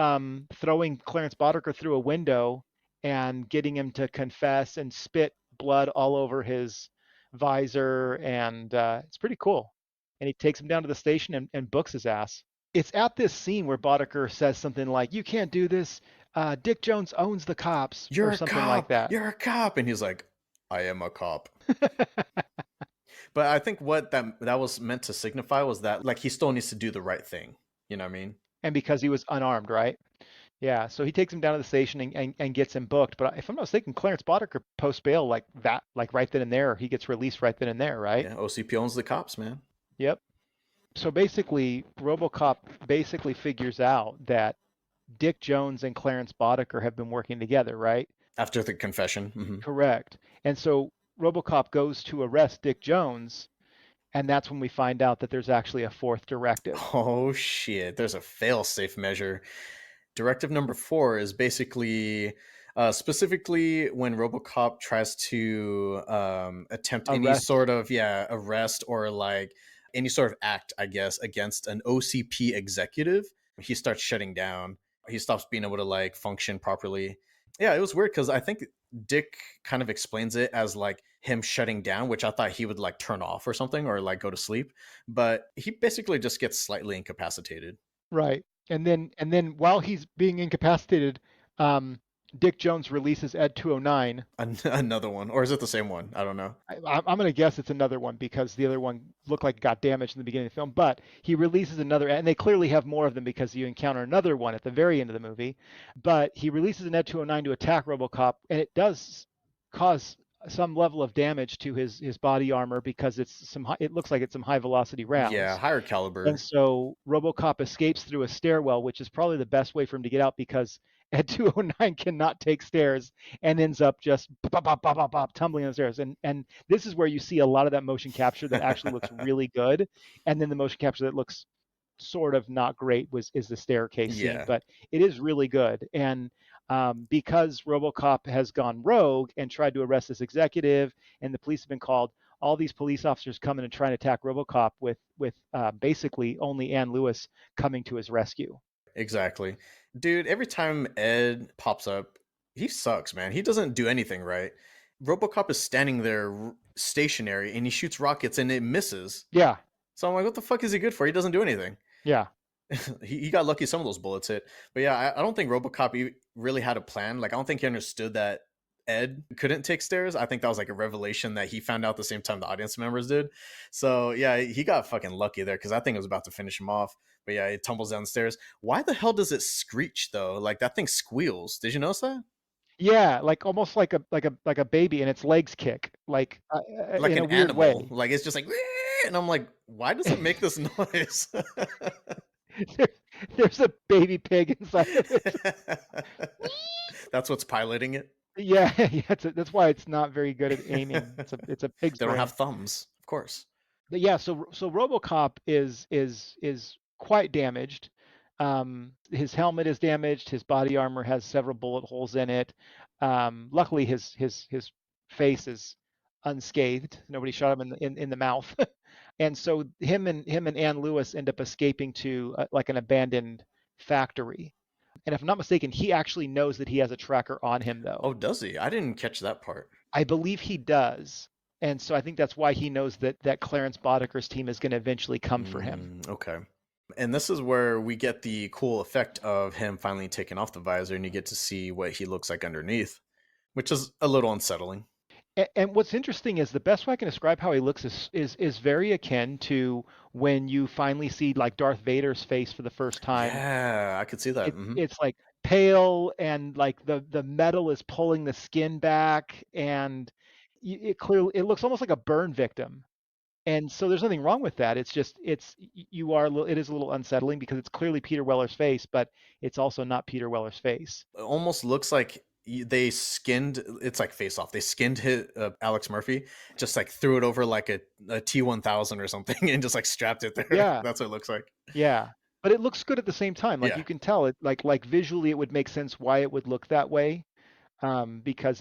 throwing Clarence Boddicker through a window and getting him to confess and spit blood all over his visor, and it's pretty cool. And he takes him down to the station and books his ass. It's at this scene where Boddicker says something like, "You can't do this. Dick Jones owns the cops," You're or a something like cop. that. You're a cop, and he's like, I am a cop. But I think what that was meant to signify was that like he still needs to do the right thing. You know what I mean? And because he was unarmed, right? Yeah, so he takes him down to the station and gets him booked. But if I'm not mistaken, Clarence Boddicker post bail like that, like right then and there, he gets released right then and there, right? Yeah, OCP owns the cops, man. Yep. So basically, RoboCop basically figures out that Dick Jones and Clarence Boddicker have been working together, right? After the confession. Hmm. Correct. And so RoboCop goes to arrest Dick Jones, and that's when we find out that there's actually a fourth directive. Oh shit! There's a fail-safe measure. Directive number 4 is basically specifically when RoboCop tries to attempt any Arrest. sort of arrest or like any sort of act, I guess, against an OCP executive, he starts shutting down. He stops being able to like function properly. Yeah, it was weird because I think Dick kind of explains it as like him shutting down, which I thought he would like turn off or something or like go to sleep, but he basically just gets slightly incapacitated. Right. And then while he's being incapacitated, Dick Jones releases Ed 209. Another one, or is it the same one? I don't know. I'm going to guess it's another one because the other one looked like it got damaged in the beginning of the film. But he releases another, and they clearly have more of them because you encounter another one at the very end of the movie. But he releases an Ed 209 to attack RoboCop, and it does cause some level of damage to his body armor because it looks like it's some high velocity Yeah, rounds. higher And caliber. so RoboCop escapes through a stairwell, which is probably the best way for him to get out because Ed 209 cannot take stairs and ends up just bop, bop, bop, bop, bop, tumbling on the stairs. And this is where you see a lot of that motion capture that actually looks really good. And then the motion capture that looks sort of not great is the staircase scene, Yeah. but it is really good. And because RoboCop has gone rogue and tried to arrest this executive, and the police have been called, all these police officers coming and trying to attack RoboCop with basically only Ann Lewis coming to his rescue. Exactly. Dude, every time Ed pops up, he sucks, man. He doesn't do anything right. RoboCop is standing there stationary and he shoots rockets and it misses. Yeah, So I'm like, what the fuck is he good for? He doesn't do anything. yeah. He got lucky some of those bullets hit. But yeah, I don't think RoboCop really had a plan. Like, I don't think he understood that Ed couldn't take stairs. I think that was like a revelation that he found out the same time the audience members did. So yeah, he got fucking lucky there because I think it was about to finish him off. But yeah, it tumbles down the stairs. Why the hell does it screech though? Like that thing squeals. Did you notice that? Yeah, like almost like a baby, and its legs kick like Like in a an weird animal. way. Like it's just like, and I'm like, why does it make this noise? There, there's a baby pig inside of it. That's what's piloting it. Yeah, yeah. That's why it's not very good at aiming. It's a pig's They don't brain. have thumbs, of course. But yeah, so RoboCop is quite damaged. His helmet is damaged. His body armor has several bullet holes in it. Luckily, his face is unscathed. Nobody shot him in the mouth. And so him and Ann Lewis end up escaping to like an abandoned factory. And if I'm not mistaken, he actually knows that he has a tracker on him, though. Oh, does he? I didn't catch that part. I believe he does. And so I think that's why he knows that Clarence Boddicker's team is going to eventually come for him. Okay. And this is where we get the cool effect of him finally taking off the visor and you get to see what he looks like underneath, which is a little unsettling. And what's interesting is the best way I can describe how he looks is very akin to when you finally see like Darth Vader's face for the first time. Yeah, I could see that. It's like pale, and like the metal is pulling the skin back, and it looks almost like a burn victim. And so there's nothing wrong with that. It's just it is a little unsettling because it's clearly Peter Weller's face, but it's also not Peter Weller's face. It almost looks like they skinned, it's like Face Off. They skinned Alex Murphy, just like threw it over like a T-1000 or something and just like strapped it there. Yeah, That's what it looks like. yeah. But it looks good at the same time. Like Yeah. you can tell it like visually it would make sense why it would look that way. Because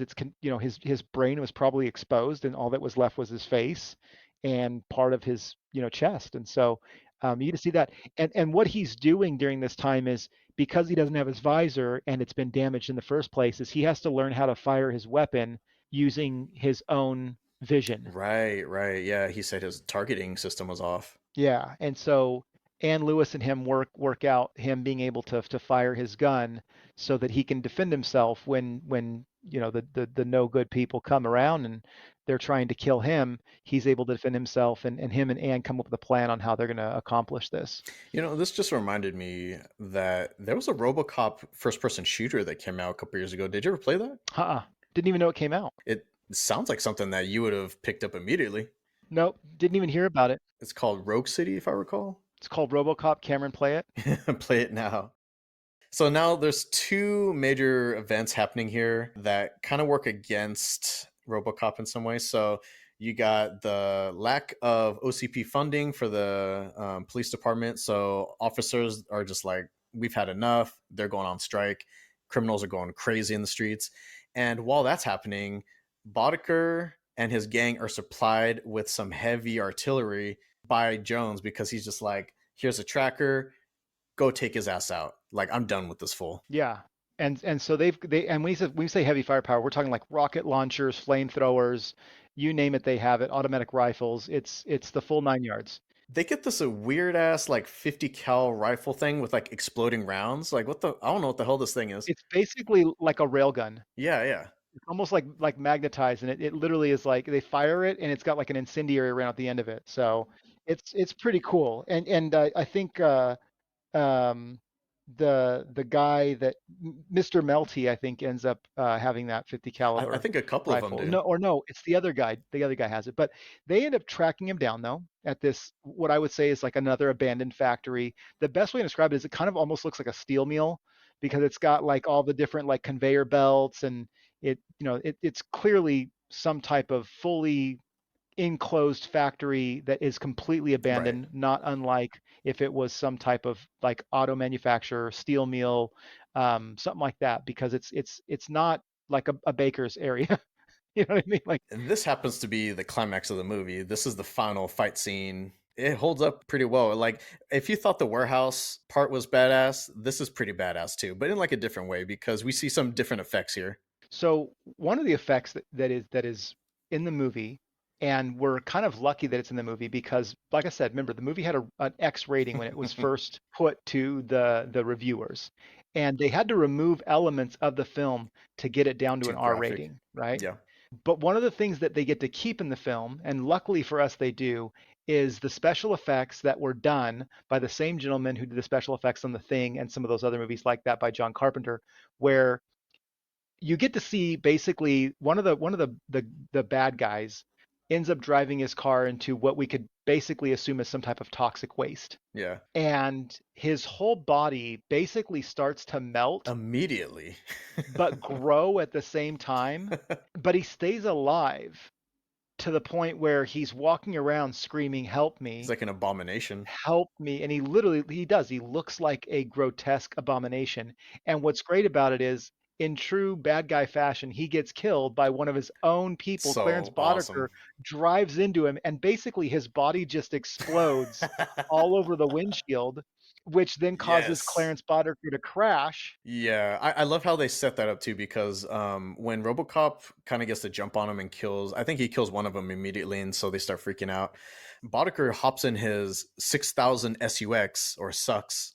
his brain was probably exposed and all that was left was his face and part of his chest. And so you get to see that. And what he's doing during this time is, because he doesn't have his visor and it's been damaged in the first place, is he has to learn how to fire his weapon using his own vision. Right. Yeah, he said his targeting system was off. Yeah, and so Ann Lewis and him work out him being able to fire his gun so that he can defend himself when the no good people come around and they're trying to kill him. He's able to defend himself, and him and Ann come up with a plan on how they're going to accomplish this. This just reminded me that there was a RoboCop first-person shooter that came out a couple years ago. Did you ever play that? Didn't even know it came out. It sounds like something that you would have picked up immediately. Nope, didn't even hear about it. It's called Rogue City, if I recall. It's called RoboCop. Cameron, play it. Play it now. So now there's two major events happening here that kind of work against RoboCop in some way. So you got the lack of OCP funding for the police department. So officers are just like, we've had enough. They're going on strike. Criminals are going crazy in the streets. And while that's happening, Boddicker and his gang are supplied with some heavy artillery by Jones because he's just like, here's a tracker, go take his ass out. Like, I'm done with this fool. Yeah. And so they and when we say heavy firepower, we're talking like rocket launchers, flamethrowers, you name it, they have it, automatic rifles. It's the full 9 yards. They get this a weird ass like 50 cal rifle thing with like exploding rounds. Like, what the, I don't know what the hell this thing is. It's basically like a railgun. Yeah. It's almost like magnetized, and it literally is like they fire it and it's got like an incendiary round at the end of it. So it's pretty cool. And I think um, the guy that Mr. Melty, I think, ends up having that 50 I caliber think a couple of them rifle. do. No, it's the other guy. The other guy has it, but they end up tracking him down though at this what I would say is like another abandoned factory. The best way to describe it is it kind of almost looks like a steel mill because it's got like all the different like conveyor belts, and it's clearly some type of fully enclosed factory that is completely abandoned, Right. not unlike if it was some type of like auto manufacturer, steel mill, something like that, because it's not like a baker's area. You know what I mean? Like, And this happens to be the climax of the movie. This is the final fight scene. It holds up pretty well. Like, if you thought the warehouse part was badass, this is pretty badass too, but in like a different way because we see some different effects here. so one of the effects that is in the movie, and we're kind of lucky that it's in the movie because, like I said, remember the movie had an X rating when it was first put to the reviewers, and they had to remove elements of the film to get it down to Too an R graphic. rating, right? Yeah. But one of the things that they get to keep in the film, and luckily for us they do, is the special effects that were done by the same gentleman who did the special effects on The Thing and some of those other movies like that by John Carpenter, where you get to see basically one of the bad guys ends up driving his car into what we could basically assume is some type of toxic waste. Yeah. And his whole body basically starts to melt Immediately. but grow at the same time, but he stays alive to the point where he's walking around screaming, "Help It's me, like an abomination. help me." And he does. He looks like a grotesque abomination. And what's great about it is, in true bad guy fashion, he gets killed by one of his own people. Clarence So Boddicker awesome. drives into him, and basically his body just explodes all over the windshield, which then causes Yes. Clarence Boddicker to crash. Yeah, I love how they set that up too because when RoboCop kind of gets the jump on him and kills, I think he kills one of them immediately, and so they start freaking out. Boddicker hops in his 6000 SUX or sucks,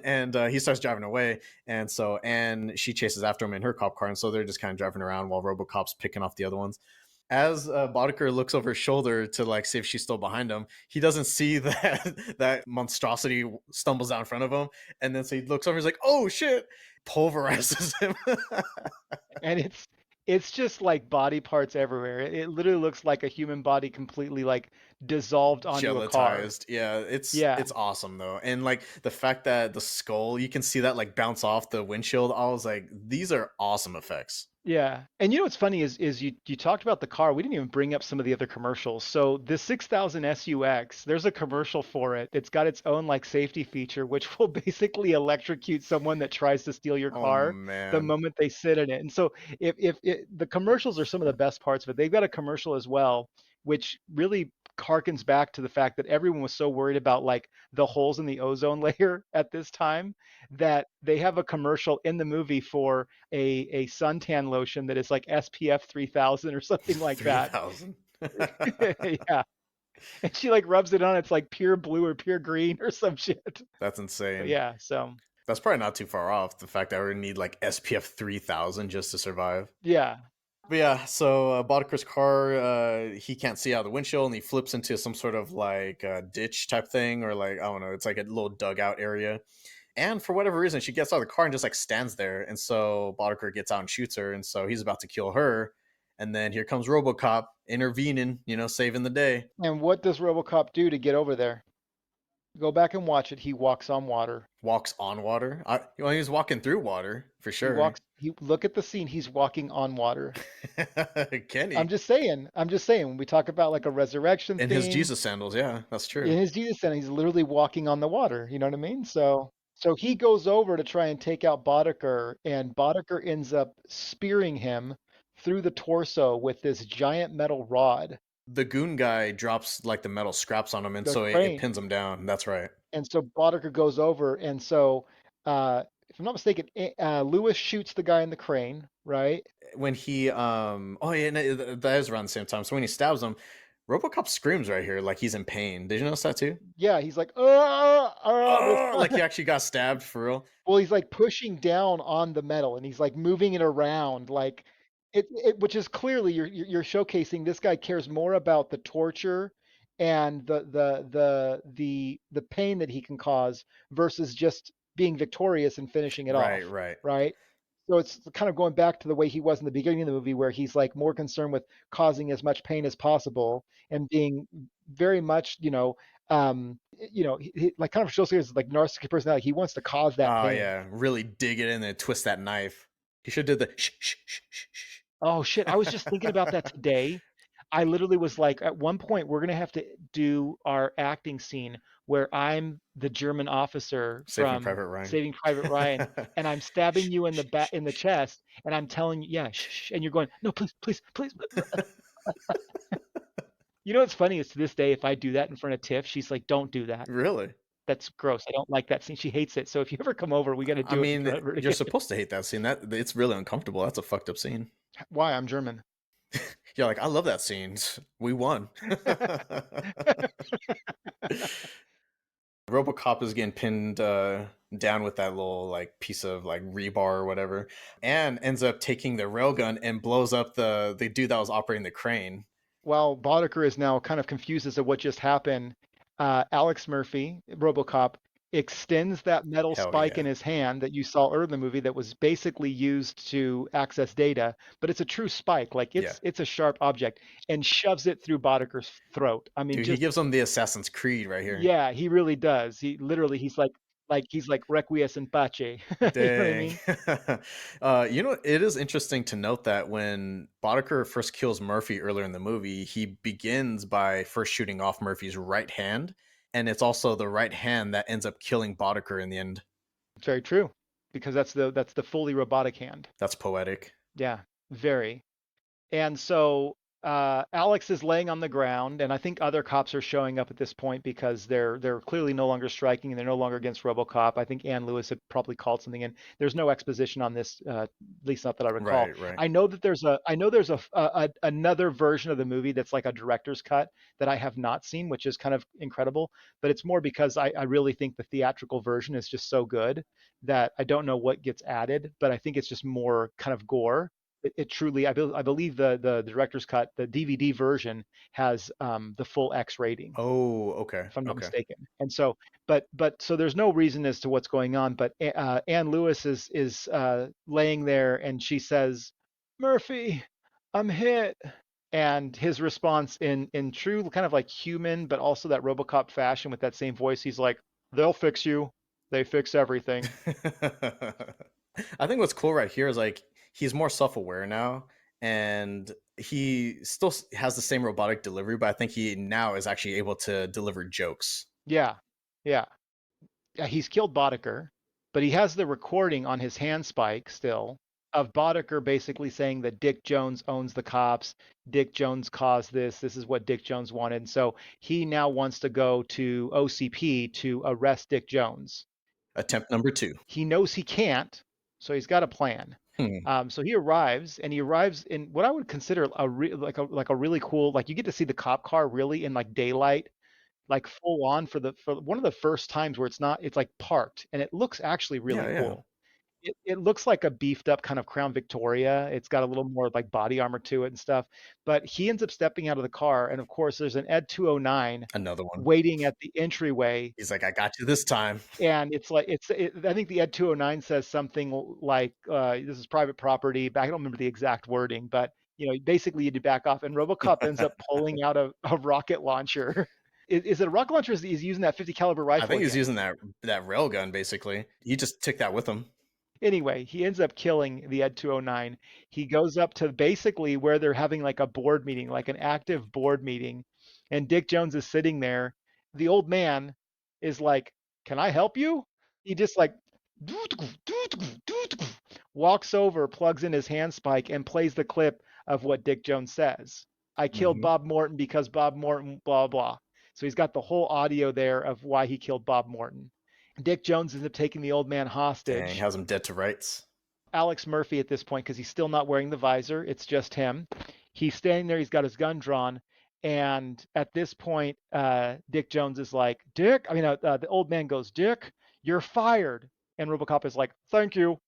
and he starts driving away. And so Anne, she chases after him in her cop car, and so they're just kind of driving around while RoboCop's picking off the other ones. As Boddicker looks over his shoulder to like see if she's still behind him, he doesn't see that that monstrosity stumbles out in front of him, and then so he looks over. He's like, "Oh shit!" Pulverizes him. And it's just like body parts everywhere. It literally looks like a human body completely like dissolved onto a car. Gelatized. Yeah, Yeah. it's awesome though, and like the fact that the skull, you can see that like bounce off the windshield. I was like, these are awesome effects. Yeah. And you know what's funny is you talked about the car. We didn't even bring up some of the other commercials. So the 6000 SUX, there's a commercial for it. It's got its own like safety feature, which will basically electrocute someone that tries to steal your Oh car the man. moment they sit in it. And so if the commercials are some of the best parts of it, they've got a commercial as well, which really harkens back to the fact that everyone was so worried about like the holes in the ozone layer at this time that they have a commercial in the movie for a suntan lotion that is like SPF 3000 or something like that. 3000. Yeah. And she like rubs it on. It's like pure blue or pure green or some shit. That's But insane. yeah, so That's probably not too far off. The fact that we need like SPF 3000 just to survive. yeah. But yeah, so Boddicker's car, he can't see out the windshield, and he flips into some sort of like ditch type thing, or like I don't know, it's like a little dugout area. And for whatever reason, she gets out of the car and just like stands there. And so Boddicker gets out and shoots her, and so he's about to kill her. And then here comes RoboCop intervening, saving the day. And what does RoboCop do to get over there? Go back and watch it. He walks on water. Walks on water. Well, he was walking through water for sure. He look at the scene. He's walking on water. Kenny I'm just saying, when we talk about like a resurrection in his theme, Jesus sandals. Yeah, that's true. in his Jesus center, he's literally walking on the water. You know what I mean? So he goes over to try and take out Boddicker, and Boddicker ends up spearing him through the torso with this giant metal rod, The goon guy drops like the metal scraps on him, and the so it crane. pins him down. That's right. And so Boddicker goes over, and so if I'm not mistaken, Lewis shoots the guy in the crane, right? When he oh yeah, no, that is around the same time. So when he stabs him, RoboCop screams right here like he's in pain. Did you notice that too? Yeah, he's like, but it's Oh, kind like of he actually got stabbed for real. well, he's like pushing down on the metal, and he's like moving it around, like which is clearly you're showcasing this guy cares more about the torture and the pain that he can cause versus just being victorious and finishing it Right, off, right. right? So it's kind of going back to the way he was in the beginning of the movie, where he's like more concerned with causing as much pain as possible and being very much, like kind of shows here as like narcissistic personality. He wants to cause that Oh pain. yeah, really dig it in and twist that knife. He should have did the shh shh shh shh shh. Oh shit, I was just thinking about that today. I literally was like, at one point, we're gonna have to do our acting scene where I'm the German officer Saving from Private Ryan. Saving Private Ryan, and I'm stabbing you in the back in the chest, and I'm telling you, yeah, shh, shh, and you're going, no, please, please, please. You know what's funny is to this day, if I do that in front of Tiff, she's like, don't do that. Really? That's gross. I don't like that scene. She hates it. So if you ever come over, we got to I do it in mean, front of her you're again. supposed to hate that scene. That it's really uncomfortable. That's a fucked up scene. Why? I'm German. You're like, I love that scene. We won. RoboCop is getting pinned down with that little like piece of like rebar or whatever, and ends up taking the railgun and blows up the dude that was operating the crane. While Boddicker is now kind of confused as to what just happened, Alex Murphy, RoboCop, extends that metal Hell spike in yeah, his hand that you saw earlier in the movie that was basically used to access data, but it's a true spike, like yeah, it's a sharp object, and shoves it through Boddicker's throat. I mean, dude. He just gives him the Assassin's Creed right here. yeah, he really does. He literally, he's like Requiesce in pace. You know what I Dang. mean? It is interesting to note that when Boddicker first kills Murphy earlier in the movie, he begins by first shooting off Murphy's right hand, and it's also the right hand that ends up killing Boddicker in the end. It's very true, because that's the fully robotic hand. That's poetic. Yeah, very. And so Alex is laying on the ground, and I think other cops are showing up at this point because they're clearly no longer striking and they're no longer against RoboCop. I think Ann Lewis had probably called something in. There's no exposition on this, at least not that I recall. Right, right. I know there's another version of the movie that's like a director's cut that I have not seen, which is kind of incredible. But it's more because I really think the theatrical version is just so good that I don't know what gets added, but I think it's just more kind of gore. It truly, I believe the director's cut, the DVD version has the full X rating, Oh, okay, if I'm not okay. mistaken. And so, but so there's no reason as to what's going on. But Ann Lewis is laying there, and she says, "Murphy, I'm hit." And his response in true kind of like human, but also that RoboCop fashion with that same voice, he's like, "They'll fix you. They fix everything." I think what's cool right here is like he's more self-aware now, and he still has the same robotic delivery, but I think he now is actually able to deliver jokes. Yeah, yeah. He's killed Boddicker, but he has the recording on his handspike still of Boddicker basically saying that Dick Jones owns the cops. Dick Jones caused this. This is what Dick Jones wanted. So he now wants to go to OCP to arrest Dick Jones. Attempt number two. He knows he can't, so he's got a plan. Hmm. So he arrives, and he arrives in what I would consider like a really cool, like you get to see the cop car really in like daylight, like full on for one of the first times where it's like parked, and it looks actually really Yeah, yeah. cool. It looks like a beefed up kind of Crown Victoria. It's got a little more like body armor to it and stuff. But he ends up stepping out of the car, and of course there's an Ed 209 Another one. waiting at the entryway. He's like, I got you this time. And it's like I think the Ed 209 says something like this is private property. But I don't remember the exact wording, but basically you had to back off. And RoboCop ends up pulling out a rocket launcher. Is it a rocket launcher? Or is he using that 50 caliber I rifle think he's again? using that rail gun basically. He just took that with him. Anyway, he ends up killing the Ed 209. He goes up to basically where they're having like a board meeting, like an active board meeting, and Dick Jones is sitting there. The old man is like, "Can I help you?" He just like walks over, plugs in his handspike, and plays the clip of what Dick Jones says. I killed Hmm. Bob Morton because Bob Morton, blah, blah. So he's got the whole audio there of why he killed Bob Morton. Dick Jones ends up taking the old man Dang, hostage. has him dead to rights. Alex Murphy at this point, because he's still not wearing the visor, it's just him. He's standing there, he's got his gun drawn. And at this point, Dick Jones is like, the old man goes, "Dick, you're fired." And Robocop is like, "Thank you."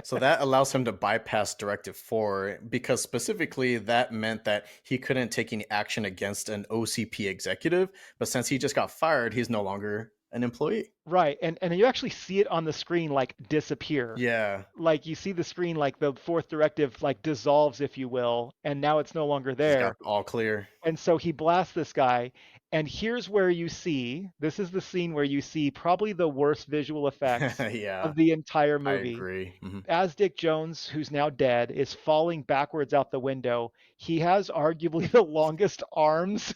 So that allows him to bypass Directive 4 because specifically that meant that he couldn't take any action against an OCP executive. But since he just got fired, he's no longer an employee. Right. And you actually see it on the screen like disappear. Yeah, Like you see the screen like the fourth directive like dissolves, if you will, and now it's no longer he's got there. all clear. And so he blasts this guy. And here's where this is the scene where you see probably the worst visual effects Yeah, of the entire I movie. agree. Hmm. As Dick Jones, who's now dead, is falling backwards out the window, he has arguably the longest arms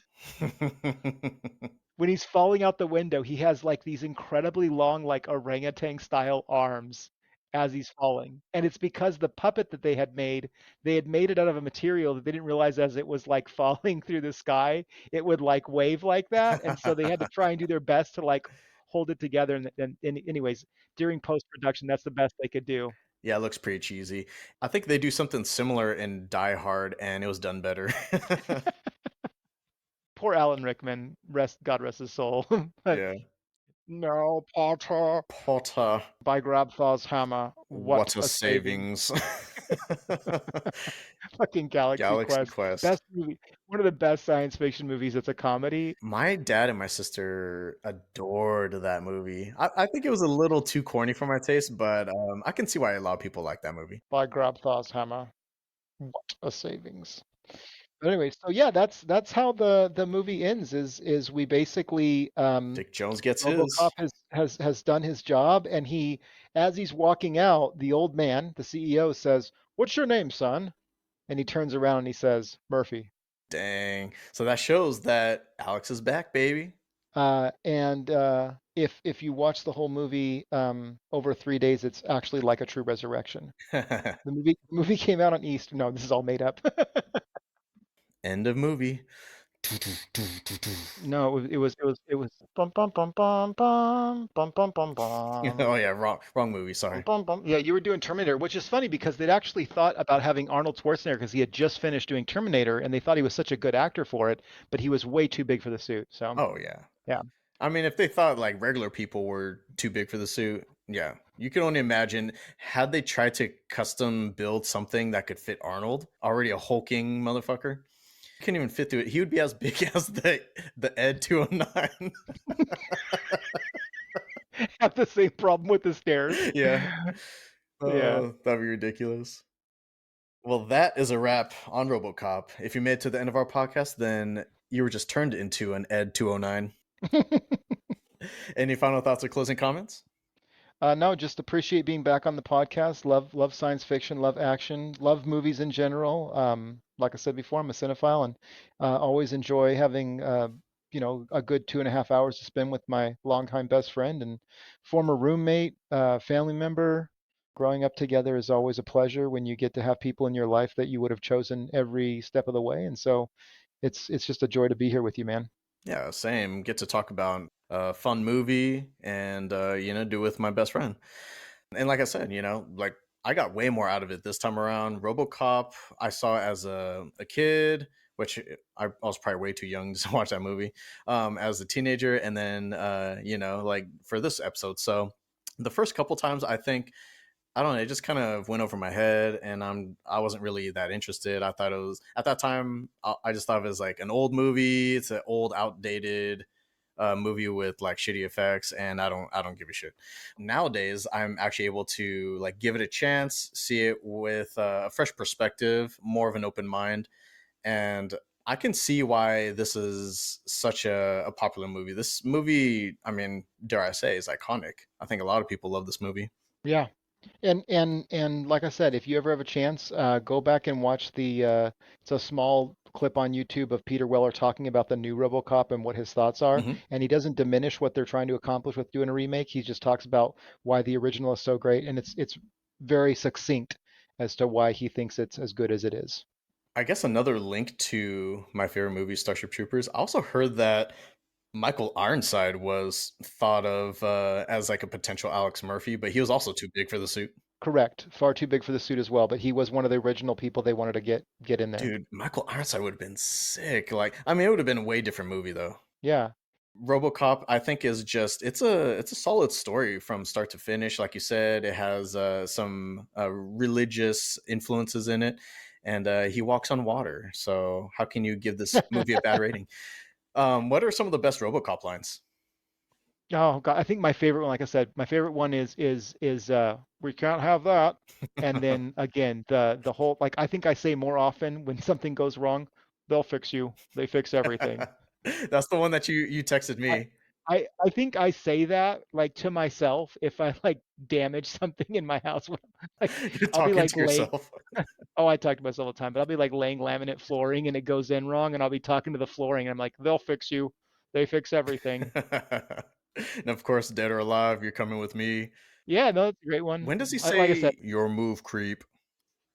when he's falling out the window, he has like these incredibly long, like orangutan style arms as he's falling. And it's because the puppet that they had made it out of a material that they didn't realize as it was like falling through the sky, it would like wave like that. And so they had to try and do their best to like hold it together. And anyways, during post production, that's the best they could do. Yeah, it looks pretty cheesy. I think they do something similar in Die Hard, and it was done better. Poor Alan Rickman, God rest his soul. But Yeah. no, Potter Potter, by Grabthar's hammer. What what a a saving! savings. Fucking Galaxy Galaxy Quest, Quest. best movie, one of the best science fiction movies. It's a comedy My dad and my sister adored that movie. I think it was a little too corny for my taste, but I can see why a lot of people like that movie. by Grabthar's hammer. What a savings! But anyway, so yeah, that's how the movie ends. Is we basically Dick Jones gets RoboCop his. has done his job, and he, as he's walking out, the old man, the CEO, says, "What's your name, son?" And he turns around and he says, "Murphy." Dang. So that shows that Alex is back, baby. And if you watch the whole movie over 3 days, it's actually like a true resurrection. The movie came out on East. No, this is all made up. End of movie. No, it was bum bum bum bum bum bum bum bum bum. Oh yeah, wrong movie. Bum, Sorry. bum, bum. Yeah, you were doing Terminator, which is funny because they'd actually thought about having Arnold Schwarzenegger because he had just finished doing Terminator, and they thought he was such a good actor for it, but he was way too big for the suit. So Oh yeah. yeah, I mean, if they thought like regular people were too big for the suit, yeah, you can only imagine had they tried to custom build something that could fit Arnold, already a hulking motherfucker. He couldn't even fit through it. He would be as big as the Ed 209. have the same problem with the stairs. Yeah. Yeah. Oh, that'd be ridiculous. Well, that is a wrap on RoboCop. If you made it to the end of our podcast, then you were just turned into an Ed 209. Any final thoughts or closing comments? No, just appreciate being back on the podcast. Love science fiction, love action, love movies in general. Like I said before, I'm a cinephile and always enjoy having a good 2.5 hours to spend with my longtime best friend and former roommate, family member. Growing up together is always a pleasure when you get to have people in your life that you would have chosen every step of the way. And so it's just a joy to be here with you, man. Yeah, same. Get to talk about a fun movie and do with my best friend. And like I said, like I got way more out of it this time around. RoboCop, I saw as a kid, which I was probably way too young to watch that movie. As a teenager, and then like for this episode. So the first couple times, I think I don't know. It just kind of went over my head, and I wasn't really that interested. I thought it was at that time. I just thought it was like an old movie. It's an old, outdated movie with like shitty effects, and I don't give a shit. Nowadays, I'm actually able to like give it a chance, see it with a fresh perspective, more of an open mind, and I can see why this is such a popular movie. This movie, I mean, dare I say, is iconic. I think a lot of people love this movie. Yeah. And like I said, if you ever have a chance, go back and watch it's a small clip on YouTube of Peter Weller talking about the new RoboCop and what his thoughts are. Hmm. And he doesn't diminish what they're trying to accomplish with doing a remake. He just talks about why the original is so great, and it's very succinct as to why he thinks it's as good as it is. I guess another link to my favorite movie, Starship Troopers. I also heard that Michael Ironside was thought of as like a potential Alex Murphy, but he was also too big for the suit. Correct. Far too big for the suit as well, but he was one of the original people they wanted to get in there. Dude, Michael Ironside would have been sick. Like, I mean, it would have been a way different movie though. Yeah. RoboCop, I think, is just it's a solid story from start to finish. Like you said, it has some religious influences in it, and he walks on water. So how can you give this movie a bad rating? What are some of the best RoboCop lines? Oh God, I think my favorite one, like I said, my favorite one is we can't have that. And then again, the whole like I think I say more often when something goes wrong, they'll fix you. They fix everything. That's the one that you texted I me. I think I say that like to myself if I like damage something in my house. Like You're I'll be talking like to laying yourself. oh I talk to myself all the time, but I'll be like laying laminate flooring and it goes in wrong and I'll be talking to the flooring and I'm like, they'll fix you. They fix everything. And of course, Dead or Alive, You're Coming With Me. Yeah, no, that's a great one. When does he Like I said, say your move, creep?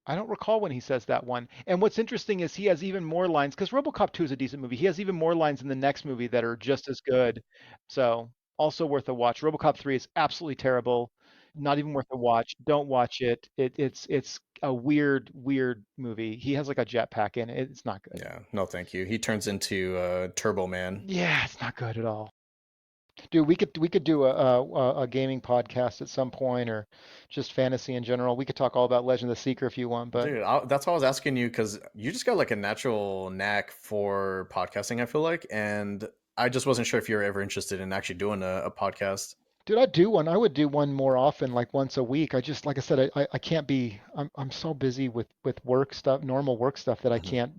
I don't recall when he says that one. And what's interesting is he has even more lines because RoboCop 2 is a decent movie. He has even more lines in the next movie that are just as good. So, also worth a watch. RoboCop 3 is absolutely terrible. Not even worth a watch. Don't watch it. It's a weird movie. He has like a jetpack in it. It's not good. Yeah, no, thank you. He turns into Turbo Man. Yeah, it's not good at all. Dude, we could do a gaming podcast at some point, or just fantasy in general. We could talk all about Legend of the Seeker if you want, but Dude, that's why I was asking you because you just got like a natural knack for podcasting, I feel like. And I just wasn't sure if you were ever interested in actually doing a podcast. dude, I'd do one. I would do one more often, like once a week. I just, like I said, I can't be. I'm so busy with work stuff, normal work stuff that Mhm.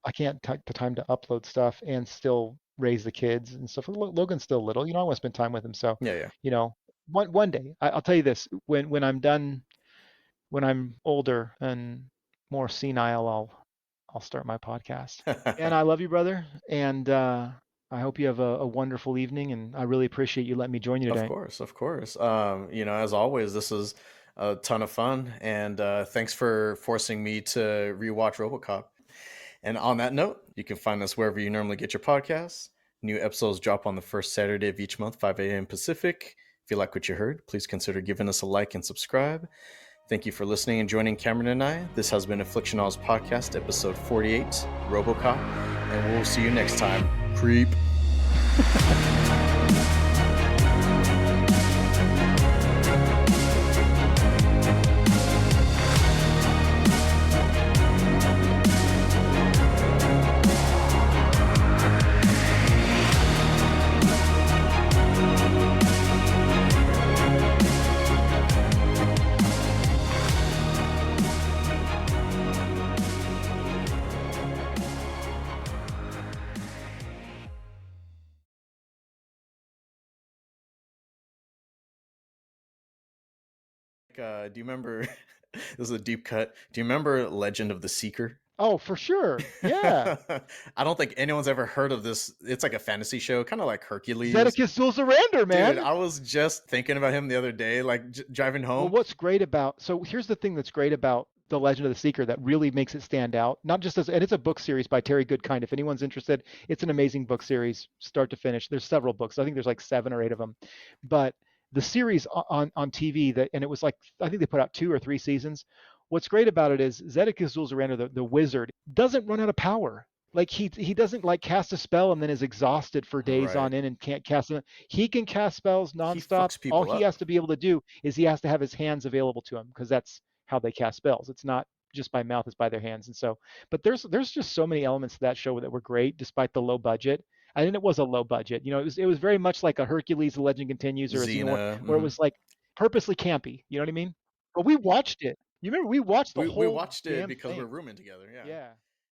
I can't take the time to upload stuff and still raise the kids and stuff. Logan's still little, I want to spend time with him. So, Yeah, yeah. one day, I'll tell you this: when I'm done, when I'm older and more senile, I'll start my podcast. And I love you, brother, and I hope you have a wonderful evening. And I really appreciate you letting me join you Of today. course, of course. As always, this is a ton of fun, and thanks for forcing me to rewatch RoboCop. And on that note, you can find us wherever you normally get your podcasts. New episodes drop on the first Saturday of each month, 5 a.m. Pacific. If you like what you heard, please consider giving us a like and subscribe. Thank you for listening and joining Cameron and I. This has been Afflixionados Podcast, episode 48, RoboCop, and we'll see you next time. Creep. Do you remember? This is a deep cut. Do you remember Legend of the Seeker? Oh, for sure. Yeah. I don't think anyone's ever heard of this. It's like a fantasy show, kind of like Hercules. Zedekiah Zulzarander, Dude, man. I was just thinking about him the other day, like driving Well, home. what's great about so here's the thing that's great about The Legend of the Seeker that really makes it stand out. Not just as and it's a book series by Terry Goodkind. If anyone's interested, it's an amazing book series, start to finish. There's several books. I think there's like 7 or 8 of them. But the series on TV that and it was like I think they put out 2 or 3 seasons. What's great about it is Zedekiah Zulzarander, the wizard, doesn't run out of power. Like he doesn't like cast a spell and then is exhausted for days Right. on end and can't cast it. He can cast spells He nonstop. fucks All people he up. has to be able to do is he has to have his hands available to him because that's how they cast spells. It's not just by mouth; it's by their hands. And so, but there's just so many elements to that show that were great despite the low budget. I think it was a low budget. It was very much like a Hercules: The Legend Continues, or as where, Xena. where it was like purposely campy. You know what I mean? But we watched it. You remember we watched the We whole watched it damn because we're thing. rooming together. Yeah. Yeah.